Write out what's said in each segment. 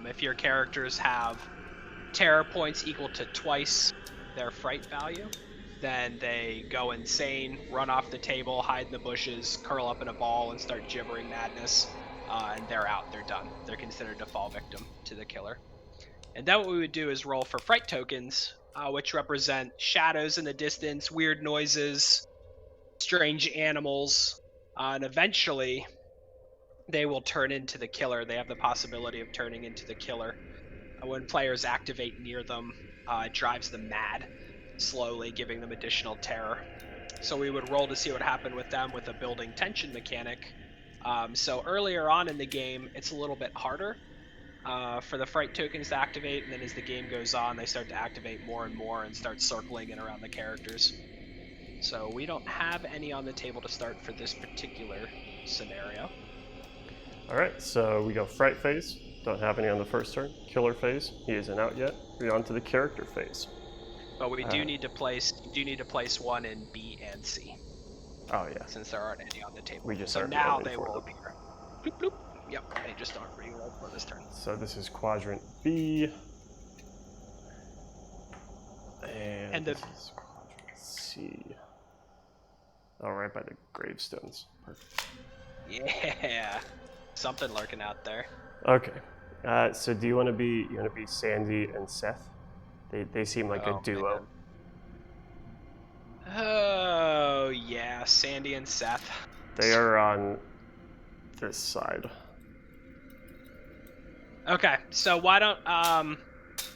If your characters have terror points equal to twice their fright value, then they go insane, run off the table, hide in the bushes, curl up in a ball, and start gibbering madness. And they're out. They're done. They're considered a fall victim to the killer. And then what we would do is roll for fright tokens, which represent shadows in the distance, weird noises, strange animals, and eventually they will turn into the killer. They have the possibility of turning into the killer. When players activate near them, it drives them mad, slowly giving them additional terror. So we would roll to see what happened with them with a building tension mechanic. So earlier on in the game, it's a little bit harder for the fright tokens to activate, and then as the game goes on, they start to activate more and more and start circling in around the characters. So we don't have any on the table to start for this particular scenario. All right, so we go fright phase. Don't have any on the first turn. Killer phase. He isn't out yet. We're on to the character phase. But we do need to place one in B and C. Oh yeah. Since there aren't any on the table. We just so aren't now rolling they for will them. appear. Bloop, bloop. Yep, they just aren't re-rolled for this turn. So this is quadrant B. And this is quadrant C. All right, by the gravestones. Perfect. Yeah, something lurking out there. Okay. So do you want to be Sandy and Seth? They seem like a duo. Man. Oh yeah, Sandy and Seth. They are on this side. Okay, so why don't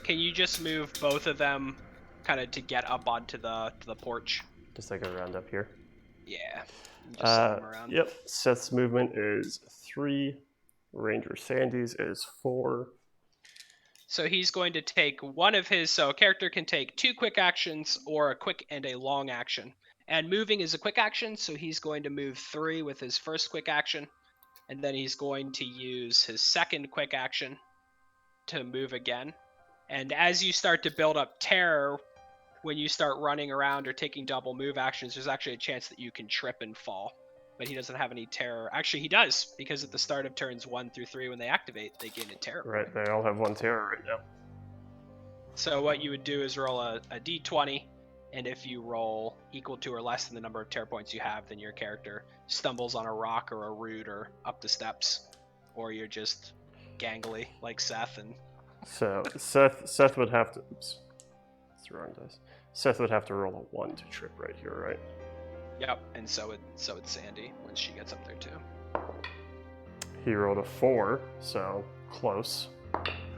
can you just move both of them kind of to get up onto the porch? Just like around up here. Yeah. Just set them around. Yep. Seth's movement is 3. Ranger Sandy's is 4. So he's going to take one of his. So a character can take 2 quick actions or a quick and a long action. And moving is a quick action, so he's going to move 3 with his first quick action. And then he's going to use his second quick action to move again. And as you start to build up terror, when you start running around or taking double move actions, there's actually a chance that you can trip and fall. But he doesn't have any terror. Actually, he does, because at the start of turns 1 through 3, when they activate, they gain a terror. Right, they all have 1 terror right now. So what you would do is roll a d20, and if you roll equal to or less than the number of terror points you have, then your character stumbles on a rock or a root or up the steps, or you're just gangly like Seth. And so Seth would have to. Oops, it's the wrong dice. Seth would have to roll a 1 to trip right here, right? Yep, and so it's Sandy when she gets up there too. He rolled a 4, so close.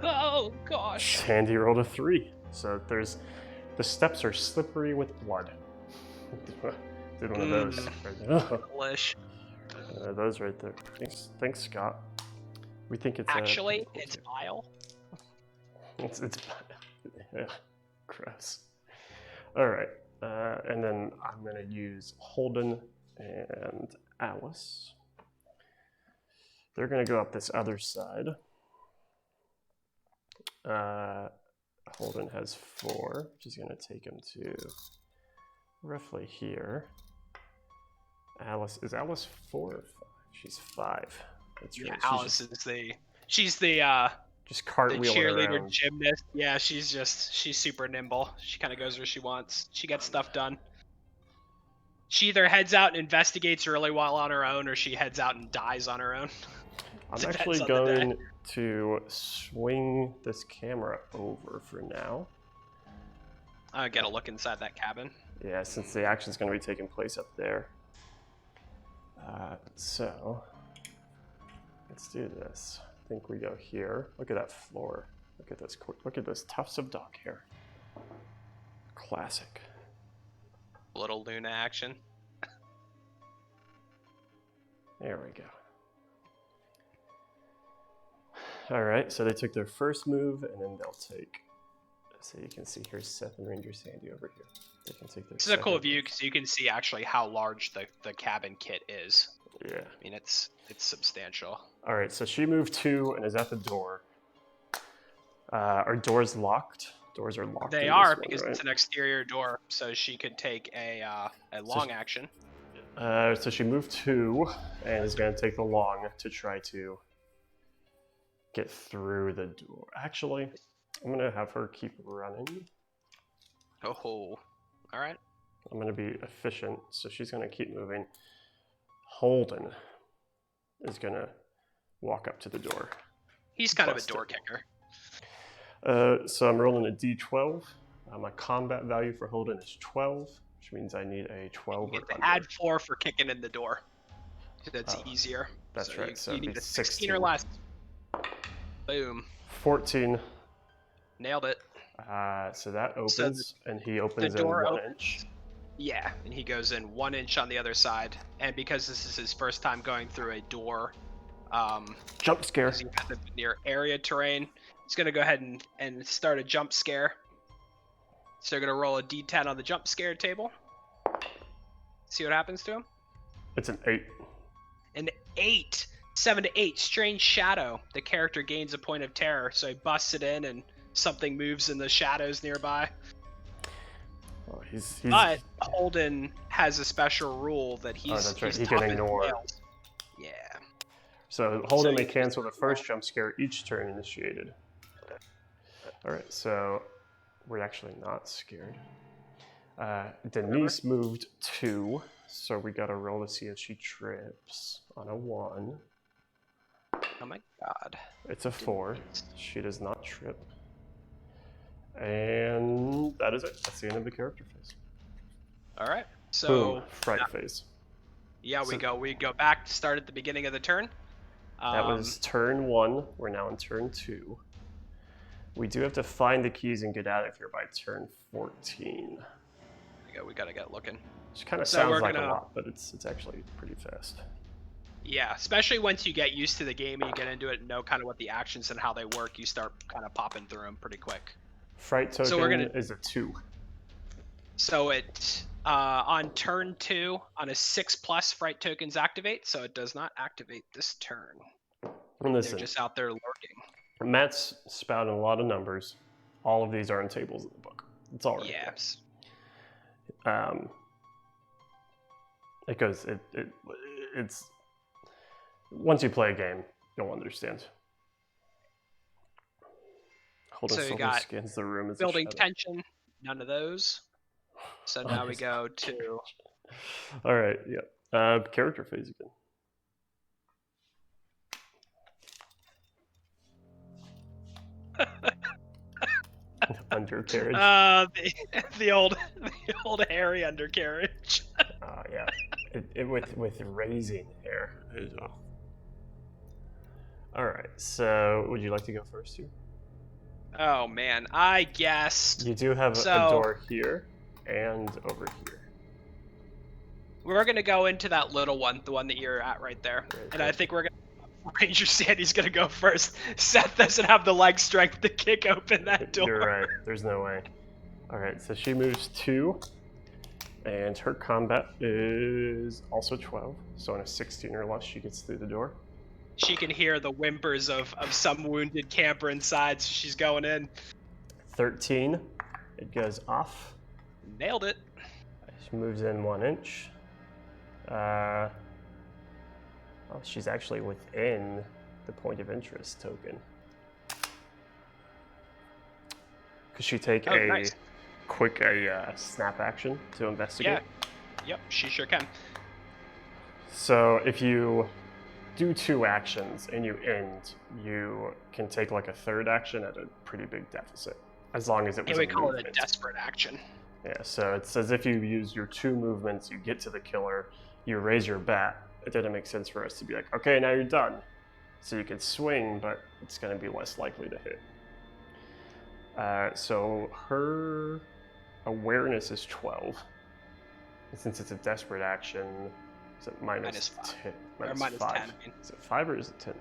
Oh gosh. Sandy rolled a 3, so the steps are slippery with blood. Did one of those right there. Delish. Those right there. Thanks, Scott. We think it's actually it's bile. It's yeah, gross. All right. And then I'm going to use Holden and Alice. They're going to go up this other side. Holden has 4, which is going to take him to roughly here. Is Alice 4 or 5? She's 5. That's right. Yeah, Alice is she's the just cartwheeling the cheerleader around. Gymnast. Yeah, she's super nimble. She kind of goes where she wants. She gets stuff done. She either heads out and investigates really well on her own, or she heads out and dies on her own. I'm actually going to swing this camera over for now. Get a look inside that cabin. Yeah, since the action's going to be taking place up there. So let's do this. I think we go here. Look at that floor. Look at those tufts of dog hair. Classic. Little Luna action. There we go. All right, so they took their first move, and then they'll take. So you can see here's Seth and Ranger Sandy over here. They can take their. This is a cool view because you can see actually how large the cabin kit is. Yeah. I mean, it's substantial. All right, so she moved 2 and is at the door. Are doors locked? Doors are locked. They are because it's an exterior door, so she could take a long action. So she moved 2 and is going to take the long to try to get through the door. Actually, I'm gonna have her keep running. Oh, all right. I'm gonna be efficient, so she's gonna keep moving. Holden is gonna walk up to the door. He's kind Bust of a door it. kicker. So I'm rolling a d12. My combat value for Holden is 12, which means I need a 12 You or get to under. add 4 for kicking in the door. That's Oh, easier. that's so right, You, so you it'd need be a 16 or 16. less. Boom. 14. Nailed it. So that So opens, and he opens in door 1 opens. inch. Yeah, and he goes in 1 inch on the other side. And because this is his first time going through a door, Jump scare. he hasn't been near area terrain, he's going to go ahead and start a jump scare. So you're going to roll a d10 on the jump scare table. See what happens to him? It's an 8. An 8. 7 to 8. Strange shadow. The character gains a point of terror, so he busts it in and something moves in the shadows nearby. Oh, he's But Holden has a special rule that he's, that's right, he's he tough can as ignore. nails. Yeah. So Holden So may you cancel the first jump scare each turn initiated. Alright, so we're actually not scared. Denise moved 2, so we gotta roll to see if she trips on a 1. Oh my god. It's a 4. She does not trip. And that is it. That's the end of the character phase. All right. So Boom, fright phase. yeah, we So- go back to start at the beginning of the turn. That was turn 1. We're now in turn 2. We do have to find the keys and get out of here by turn 14. We gotta get looking. Which kind of So sounds we're like gonna- a lot, but it's actually pretty fast. Yeah, especially once you get used to the game and you get into it and know kind of what the actions and how they work, you start kind of popping through them pretty quick. Fright token So we're gonna- is a 2. So it on turn 2 on a 6+ fright tokens activate, so it does not activate this turn. And listen, They're just out there lurking. Matt's spouting a lot of numbers. All of these are in tables in the book. It's all right. Yes. Because it's once you play a game, you'll understand. Holden So you slowly got scans the room as a Building shadow. tension, none of those. So now we go to All right, yeah. Character phase again. Undercarriage. the old hairy undercarriage. Yeah. With raising hair as well. All right. So, would you like to go first here? Oh man, I guessed You do have a So- door here and over here. we're gonna go into that little one, the one that you're at right there, Right and there. I think we're gonna. Ranger Sandy's gonna go first. Seth doesn't have the leg strength to kick open that door. You're right. There's no way. All right. So she moves 2, and her combat is also 12. So on a 16 or less, she gets through the door. She can hear the whimpers of some wounded camper inside, so she's going in. 13. It goes off. Nailed it. She moves in 1 inch. Oh, she's actually within the point of interest token. Could she take Oh, a nice. quick snap action to investigate? Yeah. Yep, she sure can. So if you do 2 actions and you end, you can take like a 3rd action at a pretty big deficit, as long as it was And we a call it a movement. desperate action. Yeah, so it's as if you use your 2 movements, you get to the killer, you raise your bat. It didn't make sense for us to be like, okay, now you're done. So you can swing, but it's going to be less likely to hit. So her awareness is 12. And since it's a desperate action, is it Minus 5. 10? Or minus 5. 10, I mean. Is it 5 or is it 10?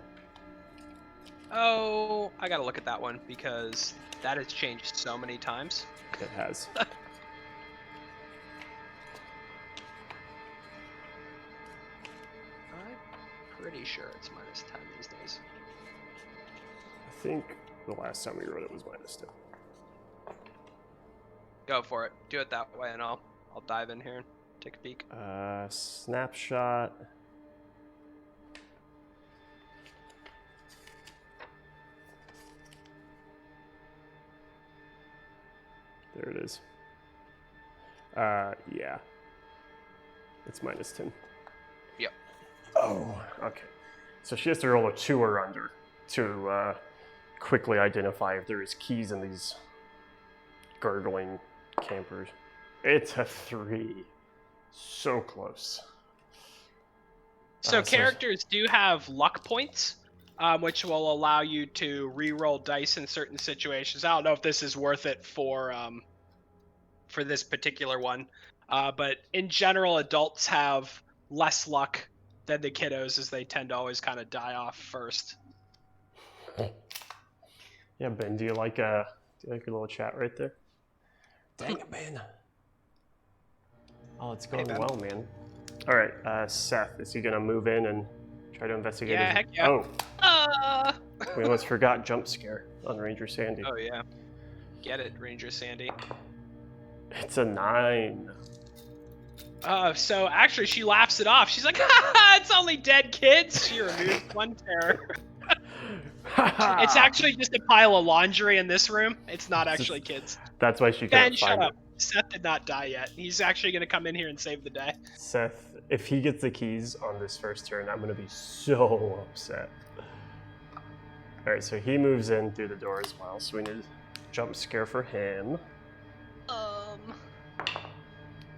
Oh, I gotta look at that one because that has changed so many times. It has. I'm pretty sure it's minus 10 these days. I think the last time we wrote it was minus 10. Go for it. Do it that way, and I'll dive in here and take a peek. Snapshot. There it is. Yeah. It's -10. Yep. Oh, okay. So she has to roll a 2 or under to quickly identify if there is keys in these gurgling campers. It's a 3. So close. So characters do have luck points, which will allow you to re-roll dice in certain situations. I don't know if this is worth it for this particular one, but in general, adults have less luck than the kiddos, as they tend to always kind of die off first. Yeah, Ben, do you like your little chat right there? Dang it, Ben. Oh, it's going Ben. well, man. All right, Seth, is he gonna move in and try to investigate? Yeah, heck yeah. Oh, we almost forgot jump scare on Ranger Sandy. Oh yeah, get it, Ranger Sandy. It's a 9. So actually, she laughs it off. She's like, "Ha, it's only dead kids." She removes one terror. It's actually just a pile of laundry in this room. It's not actually kids. That's why she Ben, can't shut find up. it. Seth did not die yet. He's actually going to come in here and save the day. Seth, if he gets the keys on this first turn, I'm gonna be so upset. All right, so he moves in through the door as well. So we need a jump scare for him.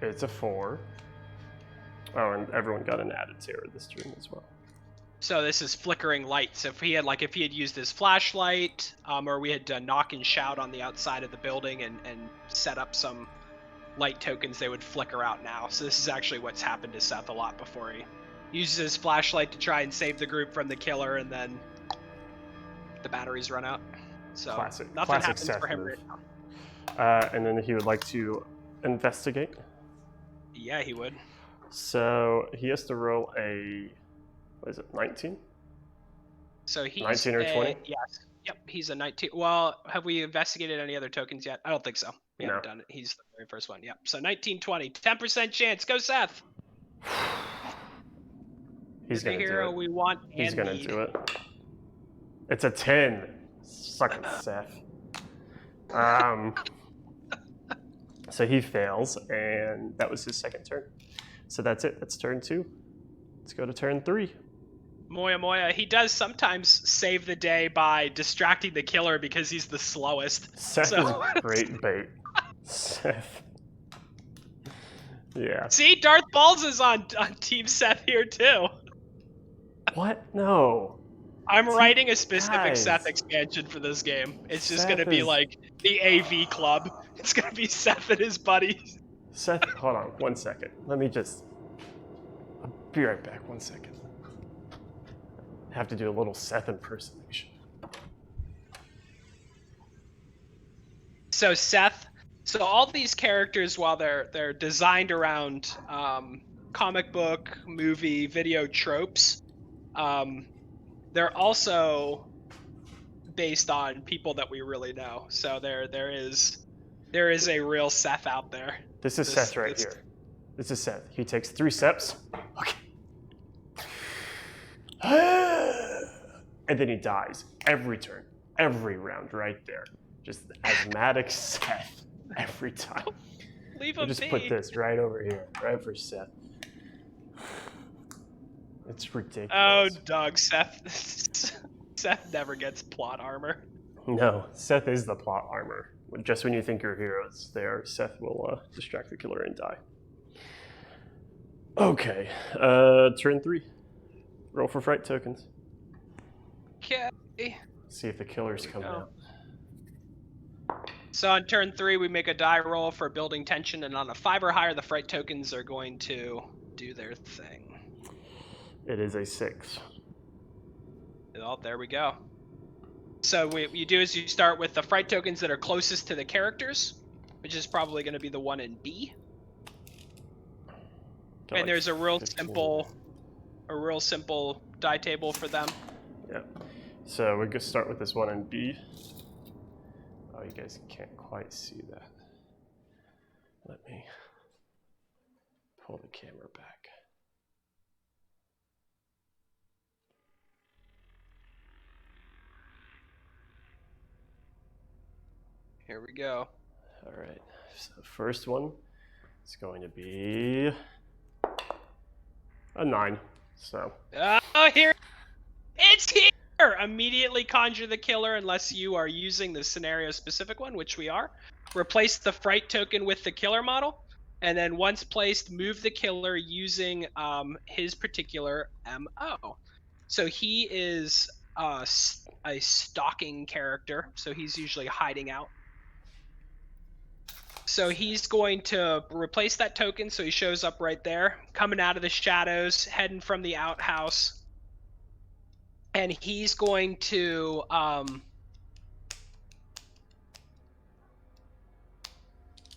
It's a 4. Oh, and everyone got an added terror this turn as well. So this is flickering lights. If he had used his flashlight, or we had done knock and shout on the outside of the building and set up some light tokens, they would flicker out now. So this is actually what's happened to Seth a lot before. He uses his flashlight to try and save the group from the killer, and then the batteries run out. So nothing happens Seth for him move. right now. And then he would like to investigate. Yeah, he would. So he has to roll a, what is it, 19? So he's 19 or 20? Yes. Yep, he's a 19. Well, have we investigated any other tokens yet? I don't think so. We haven't done it. He's the very first one. Yep. So 1920. 10% chance. Go, Seth. He's going to do it. We want He's going to do it. It's a 10. Suck it, Seth. So he fails, and that was his second turn. So that's it. That's turn 2. Let's go to turn 3. Moya. He does sometimes save the day by distracting the killer because he's the slowest. Seth is great bait. Seth. Yeah. See, Darth Balls is on Team Seth here too. What? No. I'm writing a specific Seth expansion for this game. It's just going to be like the AV club. It's going to be Seth and his buddies. Seth, hold on 1 second. I'll be right back 1 second. I have to do a little Seth impersonation. So all these characters, while they're designed around comic book, movie, video tropes, they're also based on people that we really know. So there is a real Seth out there. This is Seth right here. This is Seth. He takes 3 steps. Okay. And then he dies every turn, every round right there. Just asthmatic Seth every time. Leave him we'll just be. Put this right over here, right for Seth. It's ridiculous. Oh, Doug, Seth never gets plot armor. No, Seth is the plot armor. Just when you think your hero's there, Seth will distract the killer and die. Okay, turn 3. Roll for fright tokens. Okay. See if the killer's coming out. So on turn 3, we make a die roll for building tension, and on a 5 or higher, the fright tokens are going to do their thing. It is a 6. Well, there we go. So what you do is you start with the fright tokens that are closest to the characters, which is probably going to be the one in B. And there's a real 15. simple die table for them. Yeah. So we can start with this one in B. Oh, you guys can't quite see that. Let me pull the camera back. Here we go. All right. So first one is going to be a 9. So. Oh, here. It's here! Immediately conjure the killer unless you are using the scenario-specific one, which we are. Replace the fright token with the killer model. And then once placed, move the killer using his particular MO. So he is a stalking character, so he's usually hiding out. So he's going to replace that token, so he shows up right there, coming out of the shadows, heading from the outhouse. And he's going to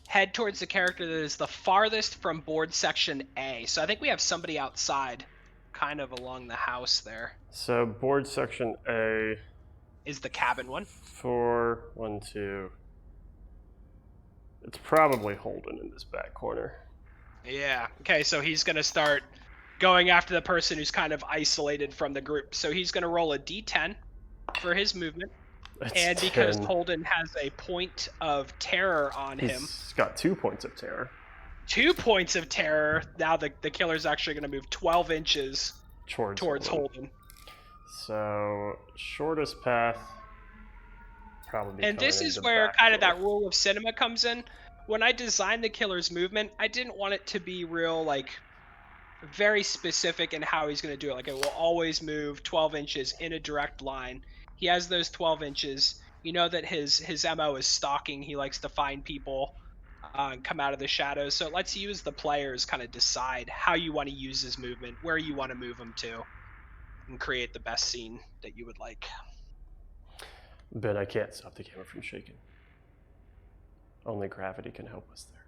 head towards the character that is the farthest from board section A. So I think we have somebody outside, kind of along the house there. So board section A is the cabin one. 4, 1, 2. It's probably Holden in this back corner. Yeah. Okay, so he's going to start going after the person who's kind of isolated from the group. So he's going to roll a d10 for his movement. That's and because 10. Holden has a point of terror on him. He's got 2 points of terror. 2 points of terror. Now the killer's actually going to move 12 inches towards Holden. So shortest path probably. And this is where kind of that rule of cinema comes in. When I designed the killer's movement, I didn't want it to be real, like, very specific in how he's going to do it. Like, it will always move 12 inches in a direct line. He has those 12 inches. You know that his MO is stalking. He likes to find people and come out of the shadows. So it lets you as the players kind of decide how you want to use his movement, where you want to move him to, and create the best scene that you would like. Ben, I can't stop the camera from shaking. Only gravity can help us there.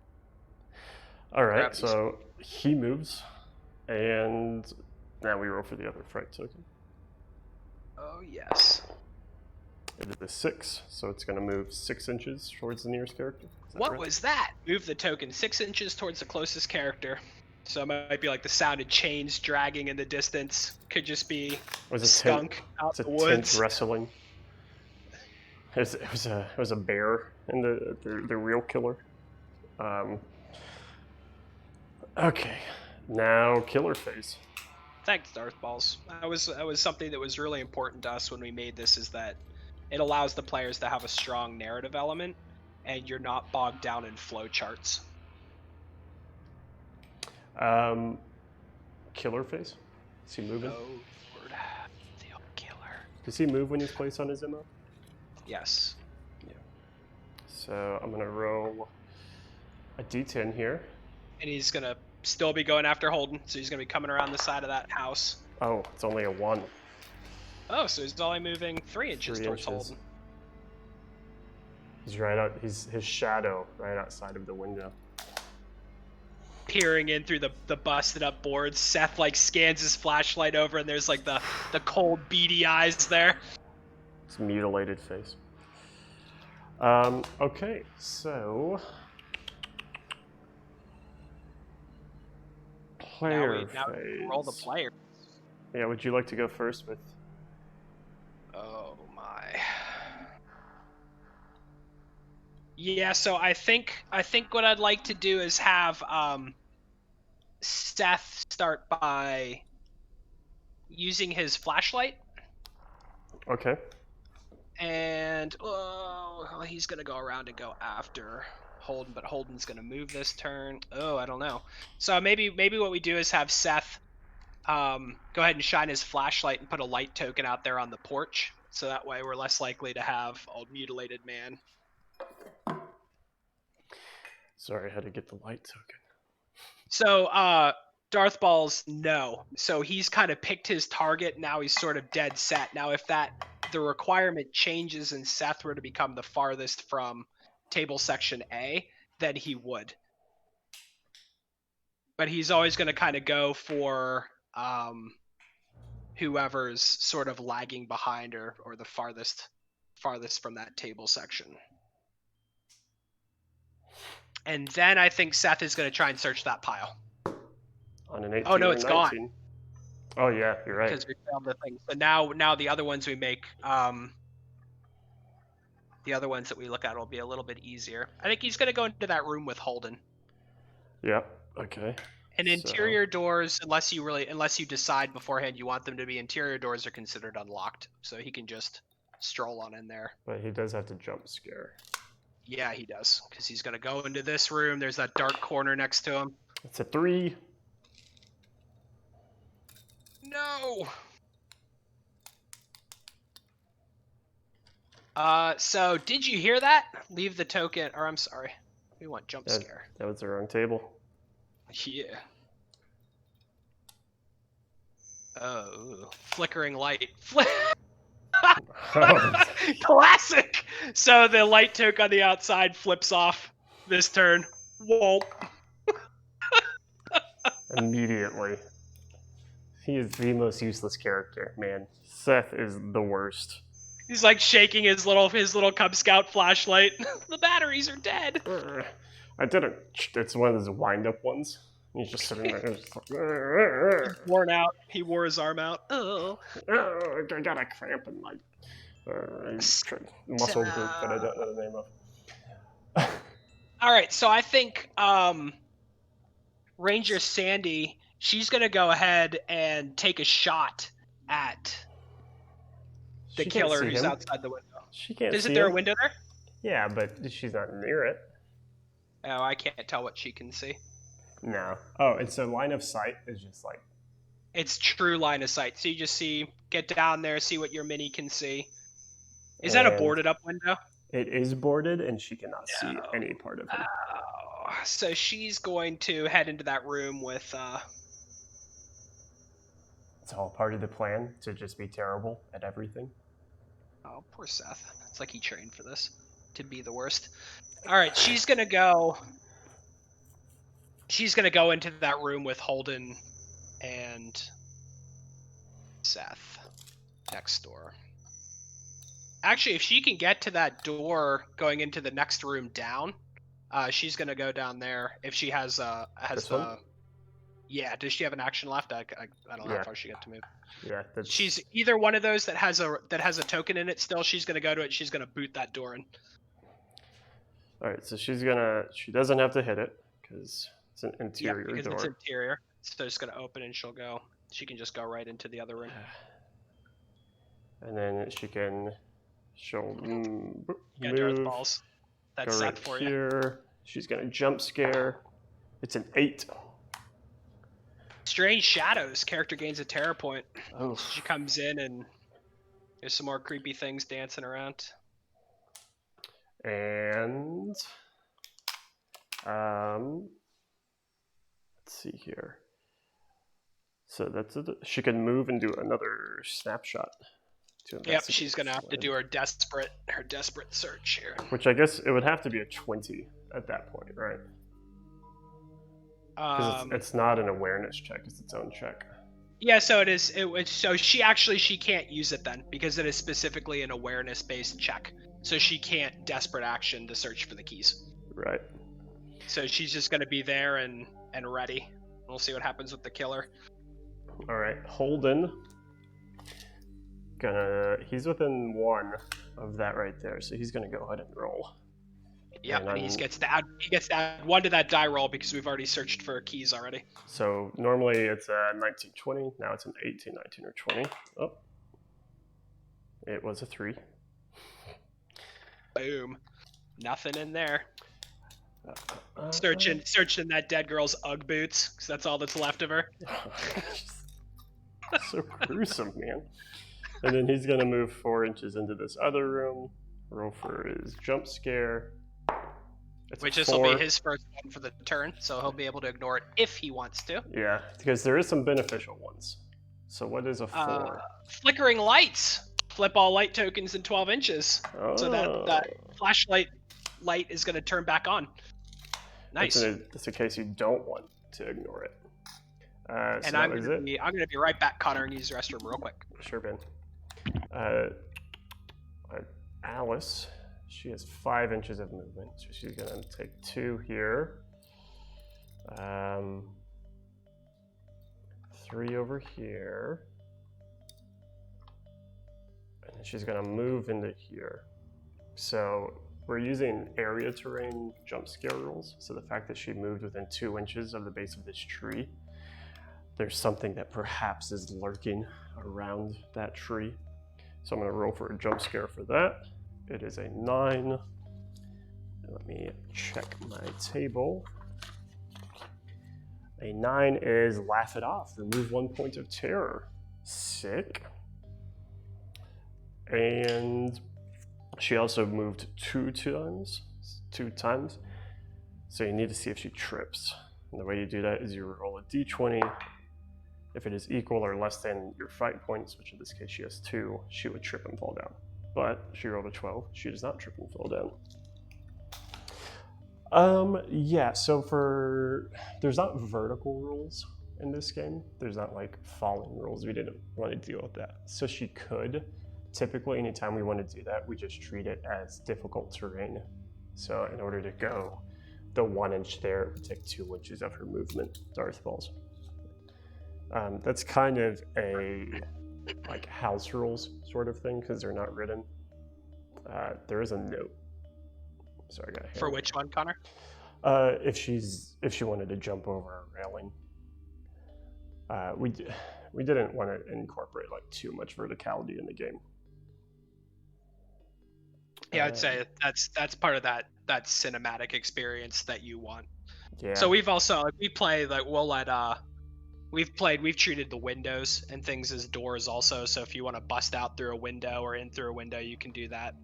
All right, Gravity's... so he moves, and now we roll for the other fright token. Oh, yes. It is a 6, so it's going to move 6 inches towards the nearest character. What was that? Move the token 6 inches towards the closest character. So it might be like the sound of chains dragging in the distance. Could just be a skunk out the woods. Tent wrestling. It was a bear in the real killer. Okay, now killer phase. Thanks, Darth Balls. That was something that was really important to us when we made this, is that it allows the players to have a strong narrative element, and you're not bogged down in flow charts. Killer phase? Is he moving? Oh, Lord. The old killer. Does he move when he's placed on his MO? Yes. Yeah. So I'm going to roll a d10 here. And he's going to still be going after Holden, so he's going to be coming around the side of that house. Oh, it's only a 1. Oh, so he's only moving 3 inches towards Holden. He's right out. His shadow right outside of the window. Peering in through the busted up boards. Seth like scans his flashlight over, and there's like the cold beady eyes there. His mutilated face. Okay, so player now we roll the player. Yeah, would you like to go first with? Oh my. Yeah, so I think what I'd like to do is have Seth start by using his flashlight. Okay. And he's gonna go around and go after Holden, but Holden's gonna move this turn. Oh, I don't know. So maybe what we do is have Seth go ahead and shine his flashlight and put a light token out there on the porch, so that way we're less likely to have old mutilated man. Sorry, I had to get the light token. So Darth Balls, no. So he's kind of picked his target. Now he's sort of dead set. Now if the requirement changes and Seth were to become the farthest from table section A, then he would. But he's always going to kind of go for whoever's sort of lagging behind or the farthest from that table section. And then I think Seth is going to try and search that pile. On an 18 oh no, it's 19. gone. Oh yeah, you're right. Because we found the thing. So now the other ones we make. The other ones that we look at will be a little bit easier. I think he's going to go into that room with Holden. Yep. Okay. And interior doors, unless you decide beforehand you want them to be interior doors, are considered unlocked. So he can just stroll on in there. But he does have to jump scare. Yeah, he does, because he's going to go into this room. There's that dark corner next to him. It's a 3. No. So did you hear that? Leave the token, or I'm sorry, we want jump scare. That was the wrong table. Yeah. Oh, flickering light. Classic. So the light toke on the outside flips off this turn. Whoa. Immediately. He is the most useless character, man. Seth is the worst. He's like shaking his little Cub Scout flashlight. The batteries are dead. I didn't. It's one of those wind-up ones. He's just sitting there. Just like, He's worn out. He wore his arm out. Oh. I got a cramp in my muscle group that I don't know the name of. All right, so I think Ranger Sandy, she's gonna go ahead and take a shot at the killer who's outside the window. She can't. Isn't there a window there? Yeah, but she's not near it. Oh, I can't tell what she can see. No. Oh, and so line of sight is just like... It's true line of sight. So you just get down there, see what your mini can see. Is that a boarded up window? It is boarded, and she cannot see any part of him. Oh, so she's going to head into that room with... It's all part of the plan, to just be terrible at everything. Oh, poor Seth. It's like he trained for this, to be the worst. All right, she's going to go into that room with Holden and Seth next door. Actually, if she can get to that door going into the next room down, she's going to go down there. If she has yeah, does she have an action left? I don't know how far she got to move. Yeah, she's either one of those that has a token in it still. She's going to go to it. She's going to boot that door in. All right, so she doesn't have to hit it because it's an interior door. Because it's interior. So it's going to open and she can just go right into the other room. And then she'll move. Darth balls. That's set for you. She's going to jump scare. It's an 8. Strange shadows. Character gains a terror point. Oh. She comes in and there's some more creepy things dancing around. And let's see here. So that's it. She can move and do another snapshot. Yep, she's gonna have to do her desperate search here. Which I guess it would have to be a 20 at that point, right? Because it's not an awareness check; it's its own check. Yeah, so it is. So she can't use it then because it is specifically an awareness-based check. So she can't desperate action to search for the keys. Right. So she's just gonna be there and ready. We'll see what happens with the killer. All right, Holden. He's within 1 of that right there, so he's gonna go ahead and roll. Yeah, and he gets to add 1 to that die roll because we've already searched for keys already. So normally it's a 19, 20. Now it's an 18, 19, or 20. Oh, it was a 3. Boom, nothing in there. Searching that dead girl's UGG boots because that's all that's left of her. So gruesome, man. And then he's gonna move 4 inches into this other room. Roll for his jump scare. Which this will be his first one for the turn, so he'll be able to ignore it if he wants to. Yeah, because there is some beneficial ones. So what is a 4? Flickering lights. Flip all light tokens in 12 inches. Oh. So that flashlight light is going to turn back on. Nice. That's in case you don't want to ignore it. And I'm going to be right back, Connor, and use the restroom real quick. Sure, Ben. Alice, she has 5 inches of movement, so she's going to take 2 here. 3 over here. And then she's going to move into here. So we're using area terrain jump scare rules. So the fact that she moved within 2 inches of the base of this tree, there's something that perhaps is lurking around that tree. So I'm going to roll for a jump scare for that. It is a 9. Let me check my table. A 9 is laugh it off. Remove 1 point of terror. Sick. And she also moved 2 times. So you need to see if she trips. And the way you do that is you roll a d20. If it is equal or less than your fight points, which in this case she has 2, she would trip and fall down. But she rolled a 12. She does not trip and fall down. Yeah, so there's not vertical rules in this game. There's not like falling rules. We didn't want to deal with that. So she could. Typically, anytime we want to do that, we just treat it as difficult terrain. So in order to go the 1 inch there, it would take 2 inches of her movement, Darth Balls. That's kind of a like house rules sort of thing because they're not written. There is a note. Sorry, I got For which one, Connor? If she wanted to jump over a railing. We didn't want to incorporate like too much verticality in the game. Yeah, I'd say that's part of that cinematic experience that you want. Yeah. So we've also we play like we'll let we've treated the windows and things as doors also. So if you want to bust out through a window or in through a window, you can do that.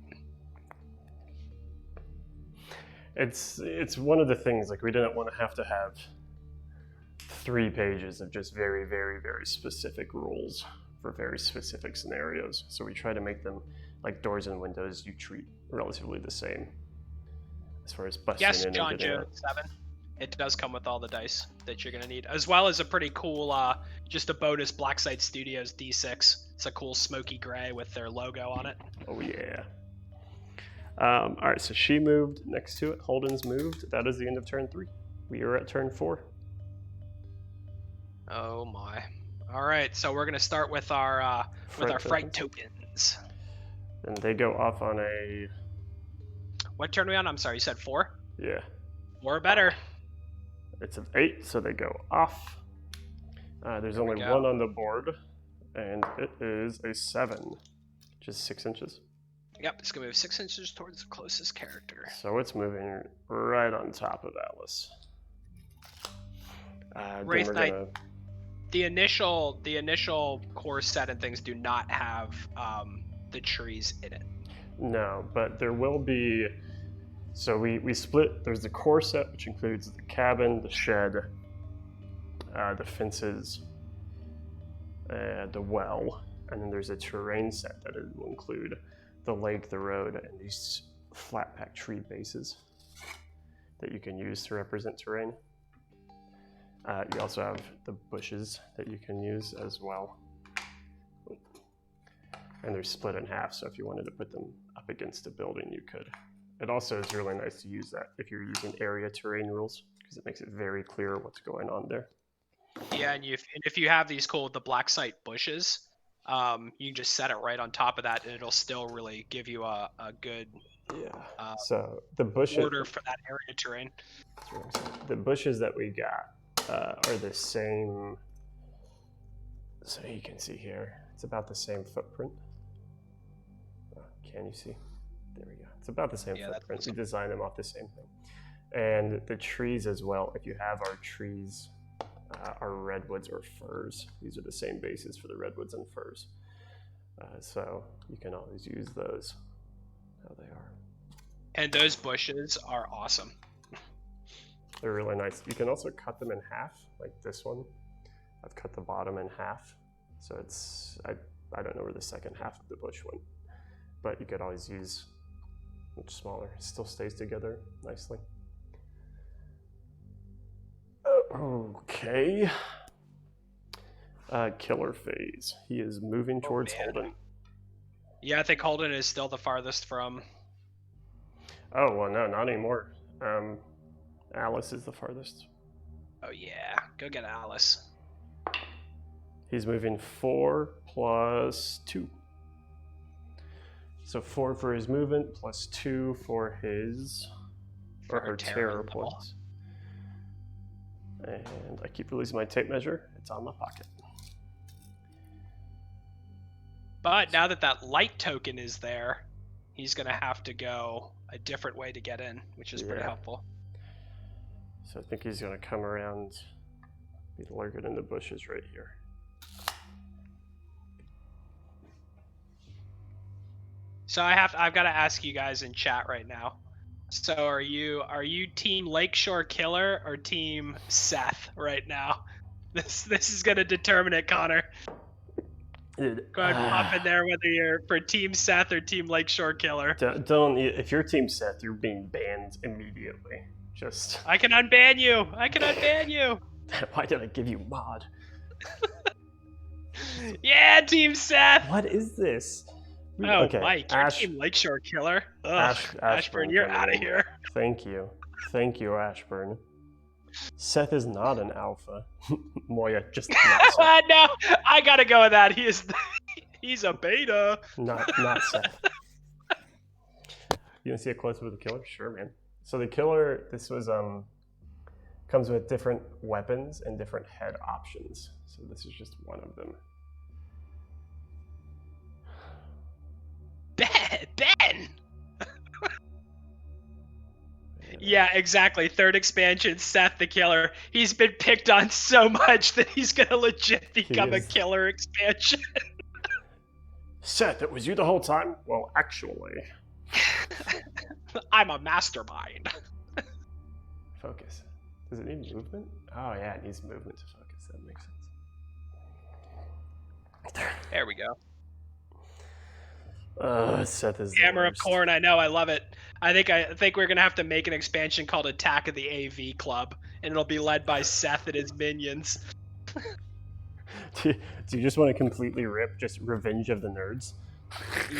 It's one of the things, like we didn't want to have 3 pages of just very, very, very specific rules for very specific scenarios. So we try to make them like doors and windows you treat relatively the same as far as busting yes, in and John getting Joe out. 7. It does come with all the dice that you're gonna need, as well as a pretty cool just a bonus Blacksite Studios D6. It's a cool smoky gray with their logo on it. Oh yeah. All right, so she moved next to it. Holden's moved. That is the end of turn 3. We are at turn 4. Oh my! All right, so we're gonna start with our fright tokens. And they go off on a. What turn are we on? I'm sorry, you said 4. Yeah. 4 or better. It's an 8, so they go off. There's There we only go. 1 on the board, and it is a 7, just 6 inches. Yep, it's gonna move 6 inches towards the closest character. So it's moving right on top of Alice. Wraith then we're Knight. gonna. The initial core set and things do not have the trees in it. No, but there will be. So we split. There's the core set, which includes the cabin, the shed, the fences, the well, and then there's a terrain set that will include the lake, the road, and these flat pack tree bases that you can use to represent terrain. You also have the bushes that you can use as well. And they're split in half, so if you wanted to put them up against a building, you could. It also is really nice to use that if you're using area terrain rules, because it makes it very clear what's going on there. Yeah, and if you have these cool the Blacksite bushes, you can just set it right on top of that, and it'll still really give you a good So the bushes order for that area terrain. The bushes that we got are the same. So you can see here, it's about the same footprint. Can you see? There we go. It's about the same footprint. We designed them off the same thing. And the trees as well, if you have our trees, are redwoods or firs. These are the same bases for the redwoods and firs. So you can always use those how they are. And those bushes are awesome. They're really nice. You can also cut them in half, like this one. I've cut the bottom in half. So it's, I don't know where the second half of the bush went, but you could always use much smaller. It still stays together nicely. Okay. Killer phase. He is moving towards Holden. Yeah, I think Holden is still the farthest from. Oh, well, no, not anymore. Alice is the farthest. Oh, yeah. Go get Alice. He's moving 4 plus 2. So 4 for his movement, plus 2 for his or her terror points. And I keep releasing my tape measure. It's on my pocket. But now that that light token is there, he's going to have to go a different way to get in, which is pretty helpful. So I think he's going to come around, be lurking in the bushes right here. So I've got to ask you guys in chat right now. So are you team Lakeshore Killer or team Seth right now? This is going to determine it, Connor. Dude, Go ahead and pop in there whether you're for team Seth or team Lakeshore Killer. Don't if you're team Seth, you're being banned immediately. Just I can unban you. I can unban you. Why did I give you mod? Yeah, team Seth. What is this? Oh, okay. Mike, you're team Lakeshore Killer. Ugh, Ashburn, you're out of here. Thank you, Ashburn. Seth is not an alpha. Moya just. No, I gotta go with that. He's a beta. Not Seth. You wanna see a close-up of the killer? Sure, man. So the killer, this was comes with different weapons and different head options. So this is just one of them. Ben! Yeah, exactly. Third expansion, Seth the Killer. He's been picked on so much that he's gonna legit become a killer expansion. Seth, it was you the whole time? Well, actually. I'm a mastermind. Focus. Does it need movement? Oh yeah, it needs movement to focus. That makes sense. There we go. Seth is Hammer of Corn. I know. I love it. I think we're gonna have to make an expansion called Attack of the AV Club, and it'll be led by Seth and his minions. Do you just want to completely rip just Revenge of the Nerds?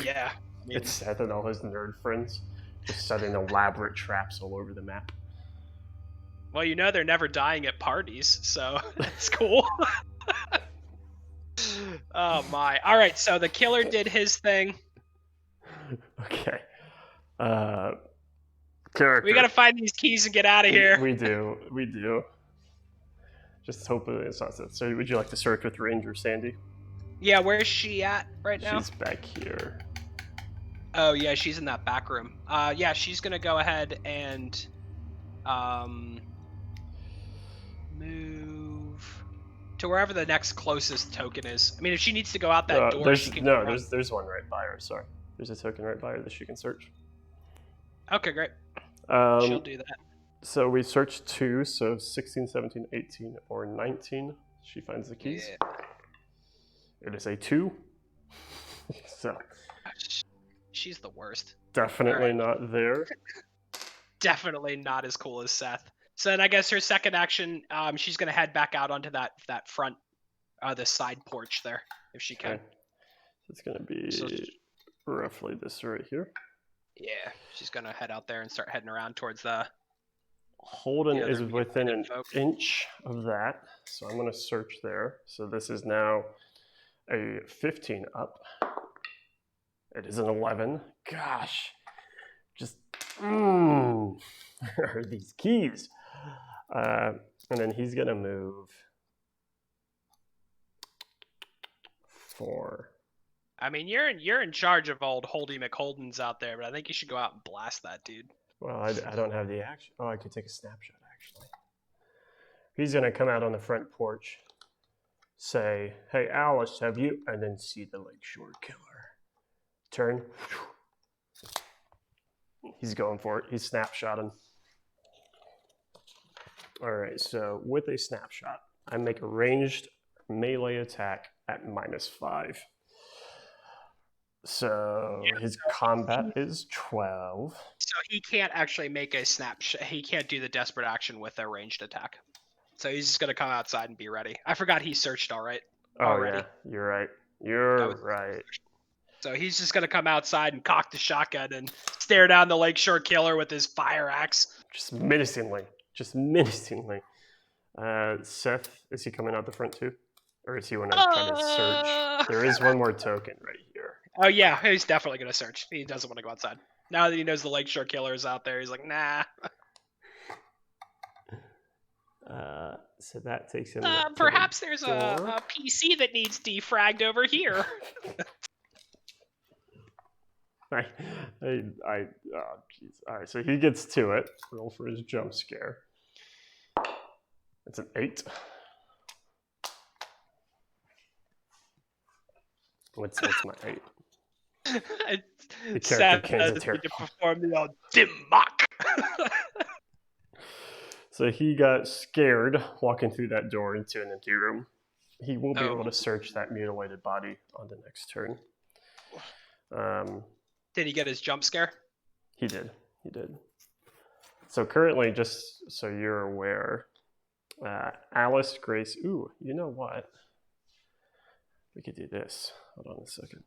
Yeah. It's Seth and all his nerd friends just setting elaborate traps all over the map. Well, you know they're never dying at parties, so that's cool. Oh my. All right, so the killer did his thing. Okay. Character. We gotta find these keys and get out of here. We do. Just hoping it's not Seth. So would you like to search with Ranger Sandy? Yeah, where's she at right now? She's back here. Oh yeah, she's in that back room. Yeah, she's gonna go ahead and move to wherever the next closest token is. I mean, if she needs to go out that door, she can. There's one right by her. Sorry, there's a token right by her that she can search. Okay, great. She'll do that. So we searched 2, so 16, 17, 18, or 19. She finds the keys. Yeah. It is a 2. So. She's the worst. Definitely not there. Definitely not as cool as Seth. So then I guess her second action, she's going to head back out onto that front, the side porch there, if she can. Okay. It's going to be roughly this right here. Yeah, she's going to head out there and start heading around towards the... Holden is within an inch of that, so I'm going to search there. So this is now a 15 up. It is an 11. Gosh, just where are these keys? And then he's gonna move 4. I mean, you're in charge of old Holdy McHoldens out there, but I think you should go out and blast that dude. Well, I don't have the action. Oh, I could take a snapshot actually. He's gonna come out on the front porch, say, "Hey, Alice, have you?" And then see the Lakeshore Killer. Turn. He's going for it. He's snapshotting. All right, so with a snapshot, I make a ranged melee attack at -5. So his combat is 12. So he can't actually make a snapshot. He can't do the desperate action with a ranged attack. So he's just going to come outside and be ready. I forgot he searched already. Oh, yeah, you're right. You're right. So he's just going to come outside and cock the shotgun and stare down the Lakeshore Killer with his fire axe. Just menacingly. Seth, is he coming out the front too? Or is he want to try to search? There is one more token right here. Oh yeah, he's definitely gonna search. He doesn't want to go outside. Now that he knows the Lakeshore Killer is out there, he's like, nah. So that takes him. To Perhaps there's door. a PC that needs defragged over here. Oh, jeez. All right, so he gets to it. Roll for his jump scare. It's an 8. What's my 8? The Seth character doesn't need to perform the old dim mock. So he got scared walking through that door into an empty room. He will be able to search that mutilated body on the next turn. Did he get his jump scare? He did. So currently, just so you're aware, Alice, Grace, ooh, you know what? We could do this. Hold on a second.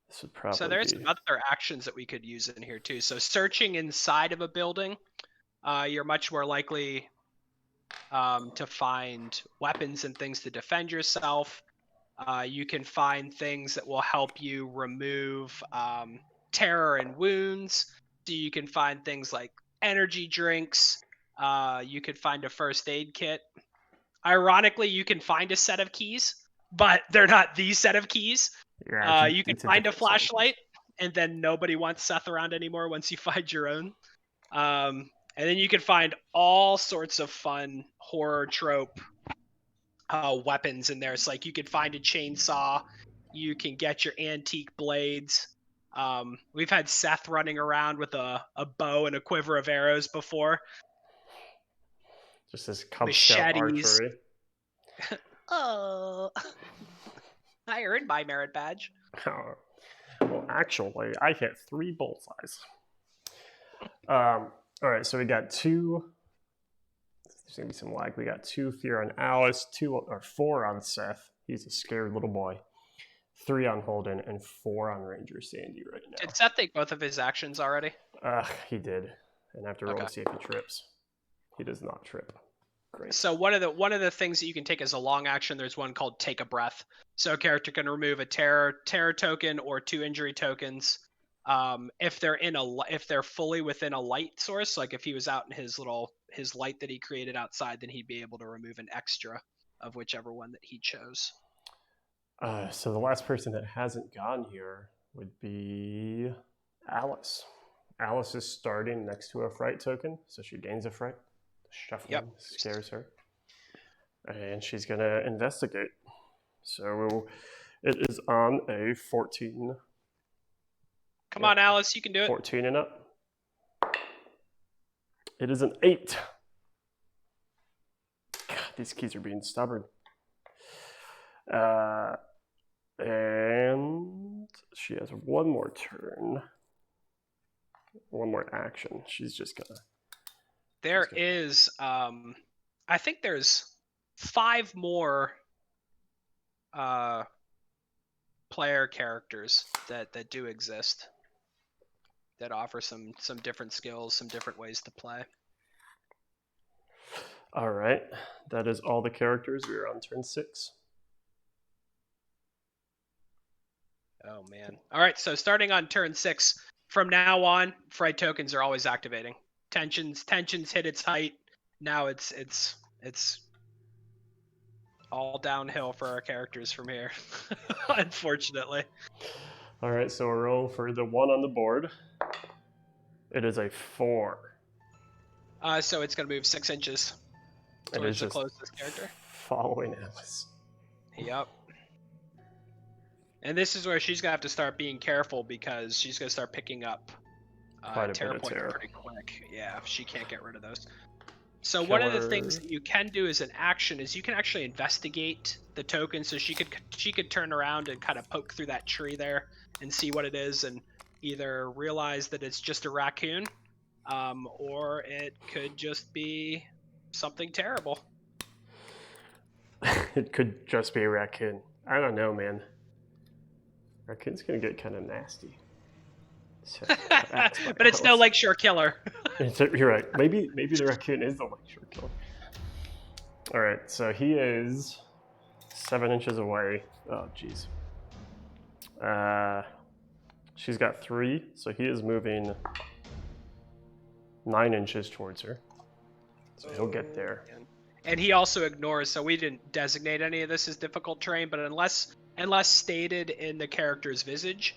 This would probably So there's some other actions that we could use in here too. So searching inside of a building, you're much more likely to find weapons and things to defend yourself. You can find things that will help you remove terror and wounds. So you can find things like energy drinks. You could find a first aid kit. Ironically, you can find a set of keys, but they're not the set of keys. You can find a flashlight, and then nobody wants Seth around anymore once you find your own. And then you can find all sorts of fun horror trope weapons in there. It's like you could find a chainsaw, you can get your antique blades. We've had Seth running around with a bow and a quiver of arrows before. Just this Cub Scout archery. Oh, I earned my merit badge. Well, actually, I hit 3 bullseyes. All right, so we got 2. There's gonna be some lag. We got 2 fear on Alice, 4 on Seth. He's a scared little boy. 3 on Holden, and 4 on Ranger Sandy right now. Did Seth take both of his actions already? He did. And I have to roll to see if he trips. He does not trip. Great. So one of the things that you can take as a long action, there's one called Take a Breath. So a character can remove a terror token or 2 injury tokens. If they're fully within a light source, like if he was out in his light that he created outside, then he'd be able to remove an extra of whichever one that he chose. So the last person that hasn't gone here would be Alice. Alice is starting next to a fright token, so she gains a fright. Shuffling scares her. And she's going to investigate. So it is on a 14. Come on, Alice, you can do it. 14 and up. It is an 8. God, these keys are being stubborn. And she has one more turn. One more action. She's just going to... There is, I think there's 5 more player characters that do exist that offer some different skills, some different ways to play. All right, that is all the characters. We are on turn 6. Oh man! All right, so starting on turn 6, from now on, fright tokens are always activating. Tensions hit its height. Now it's all downhill for our characters from here, unfortunately. All right, so we'll roll for the 1 on the board. It is a 4. So it's going to move 6 inches. It is to close this character. Following Alice. Yep. And this is where she's going to have to start being careful because she's going to start picking up terror points pretty quick. Yeah, she can't get rid of those. So one of the things that you can do as an action is you can actually investigate the token. So she could turn around and kind of poke through that tree there and see what it is, and either realize that it's just a raccoon, or it could just be something terrible. It could just be a raccoon. I don't know, man. Raccoon's gonna get kind of nasty. So, but it's no Lakeshore Killer. You're right. Maybe the raccoon is the Lakeshore Killer. All right, so he is 7 inches away. Oh, jeez. She's got 3, so he is moving 9 inches towards her. So he'll get there. And he also ignores, so we didn't designate any of this as difficult terrain, but unless stated in the character's visage,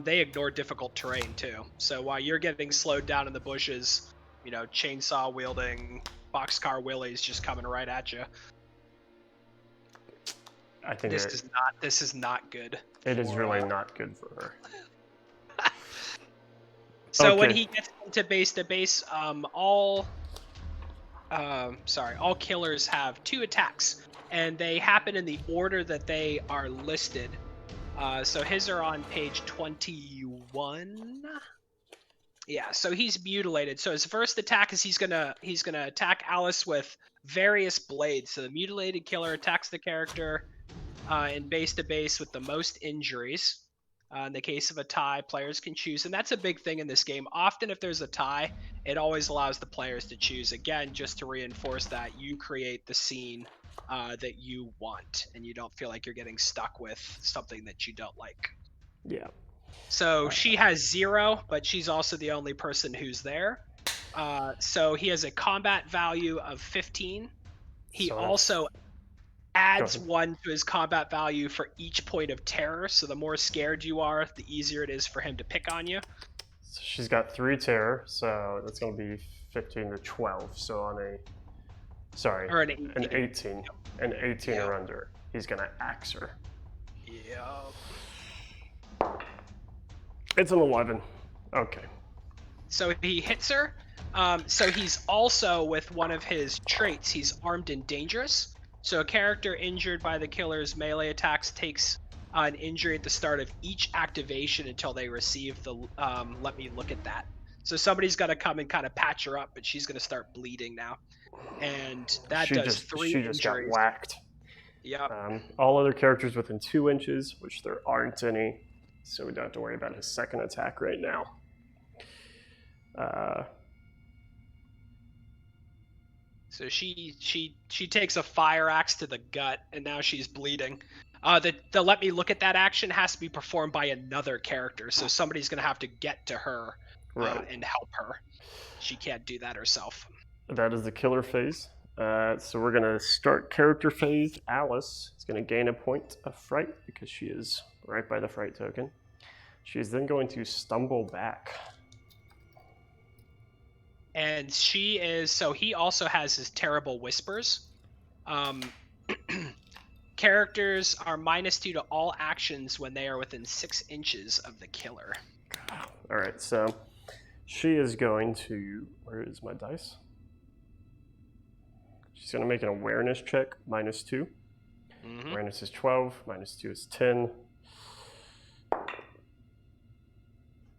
they ignore difficult terrain too. So while you're getting slowed down in the bushes, chainsaw wielding, boxcar Willie's just coming right at you. I think this is not good. It is really not good for her. So when he gets into base to base, all killers have 2 attacks, and they happen in the order that they are listed. So his are on page 21. Yeah, so he's mutilated. So his first attack is he's gonna attack Alice with various blades. So the mutilated killer attacks the character in base to base with the most injuries. In the case of a tie, players can choose, and that's a big thing in this game. Often if there's a tie, it always allows the players to choose. Again, just to reinforce that you create the scene that you want, and you don't feel like you're getting stuck with something that you don't like. Yeah. So she has 0, but she's also the only person who's there. So he has a combat value of 15. He also adds 1 to his combat value for each point of terror. So the more scared you are, the easier it is for him to pick on you. So she's got 3 terror, so that's going to be 15 to 12. So on an 18. An 18 or under, he's going to axe her. Yep. It's an 11. Okay. So he hits her. So he's also, with one of his traits, he's armed and dangerous. So a character injured by the killer's melee attacks takes an injury at the start of each activation until they receive the let me look at that. So somebody's got to come and kind of patch her up, but she's going to start bleeding now. And that does 3 injuries. She just got whacked. Yeah. All other characters within 2 inches, which there aren't any, so we don't have to worry about his second attack right now. So she takes a fire axe to the gut, and now she's bleeding. The let me look at that action has to be performed by another character, so somebody's going to have to get to her and help her. She can't do that herself. That is the killer phase. So we're going to start character phase. Alice is going to gain a point of fright because she is right by the fright token. She is then going to stumble back. And she is, so he also has his terrible whispers. Characters are -2 to all actions when they are within 6 inches of the killer. All right, so she is going to, where is my dice? She's going to make an awareness check, -2. Mm-hmm. Awareness is 12, -2 is 10.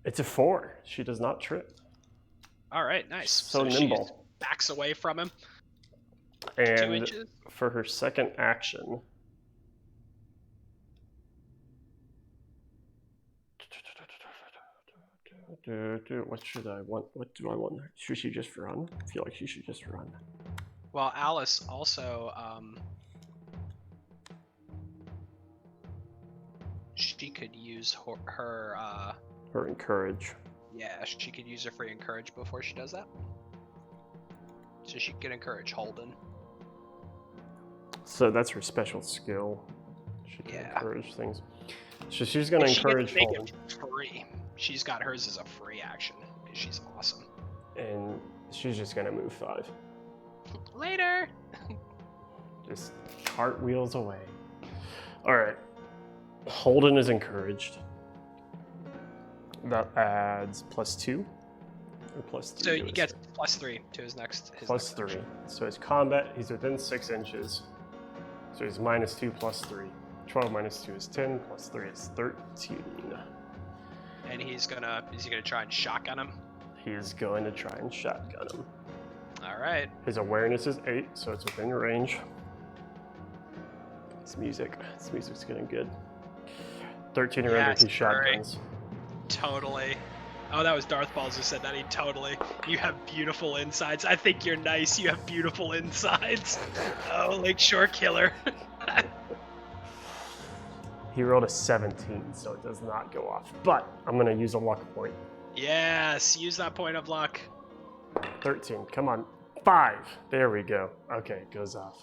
It's a 4. She does not trip. All right, nice. So nimble. She backs away from him. And 2 inches. For her second action, what should I want? What do I want? Should she just run? I feel like she should just run. Well, Alice also, she could use her encourage. Yeah, she could use her free encourage before she does that. So she can encourage Holden. So that's her special skill. She can encourage things. So she's going to encourage Holden. It free. She's got hers as a free action because she's awesome. And she's just going to move 5. Later. Just cartwheels away. All right. Holden is encouraged. That adds +2 or +3. So he gets +3 to his next. +3. Action. So his combat, he's within 6 inches. So he's -2 +3. 12 -2 is 10. +3 is 13. And is he gonna try and shotgun him? He is going to try and shotgun him. All right. His awareness is 8, so it's within range. This music's getting good. 13 or under, he shotguns. Totally. Oh, that was Darth Balls who said that. He totally. You have beautiful insides. I think you're nice. You have beautiful insides. Oh, Lakeshore Killer. He rolled a 17, so it does not go off. But I'm going to use a luck point. Yes, use that point of luck. 13. Come on. 5. There we go. Okay, it goes off.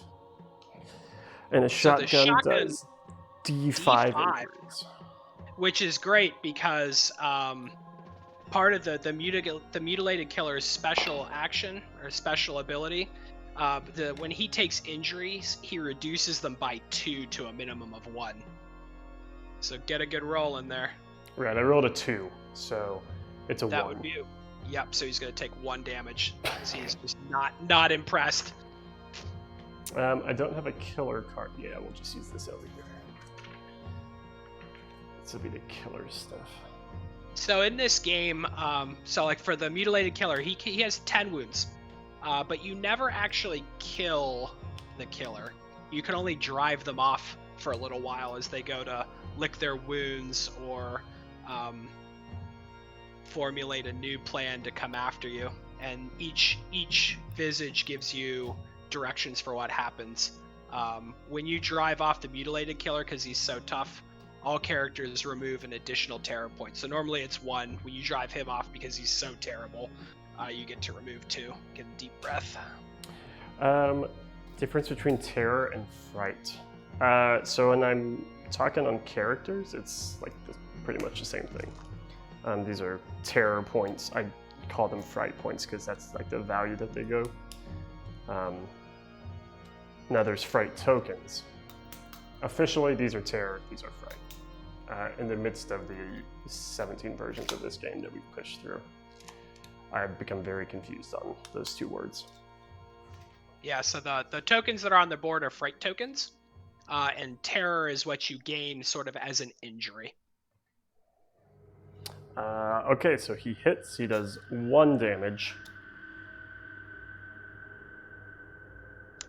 And a shotgun does D5 injuries. Which is great because part of the mutilated killer's special action or special ability, when he takes injuries, he reduces them by 2 to a minimum of 1. So get a good roll in there. Right, I rolled a 2, so it's a 1. That would be, yep. So he's gonna take 1 damage because he's just not impressed. I don't have a killer card. Yeah, we'll just use this over here. This will be the killer stuff. So in this game, so like for the mutilated killer, he has 10 wounds, but you never actually kill the killer. You can only drive them off for a little while as they go to lick their wounds or formulate a new plan to come after you. And each visage gives you directions for what happens. When you drive off the mutilated killer, because he's so tough, all characters remove an additional terror point. So normally it's 1. When you drive him off because he's so terrible, you get to remove 2. Get a deep breath. Difference between terror and fright. So when I'm talking on characters, it's like pretty much the same thing. These are terror points. I call them fright points because that's like the value that they go. Now there's fright tokens. Officially, these are terror, these are fright. In the midst of the 17 versions of this game that we've pushed through, I've become very confused on those 2 words. Yeah, so the tokens that are on the board are fright tokens, and terror is what you gain sort of as an injury. Okay, so he hits, he does 1 damage.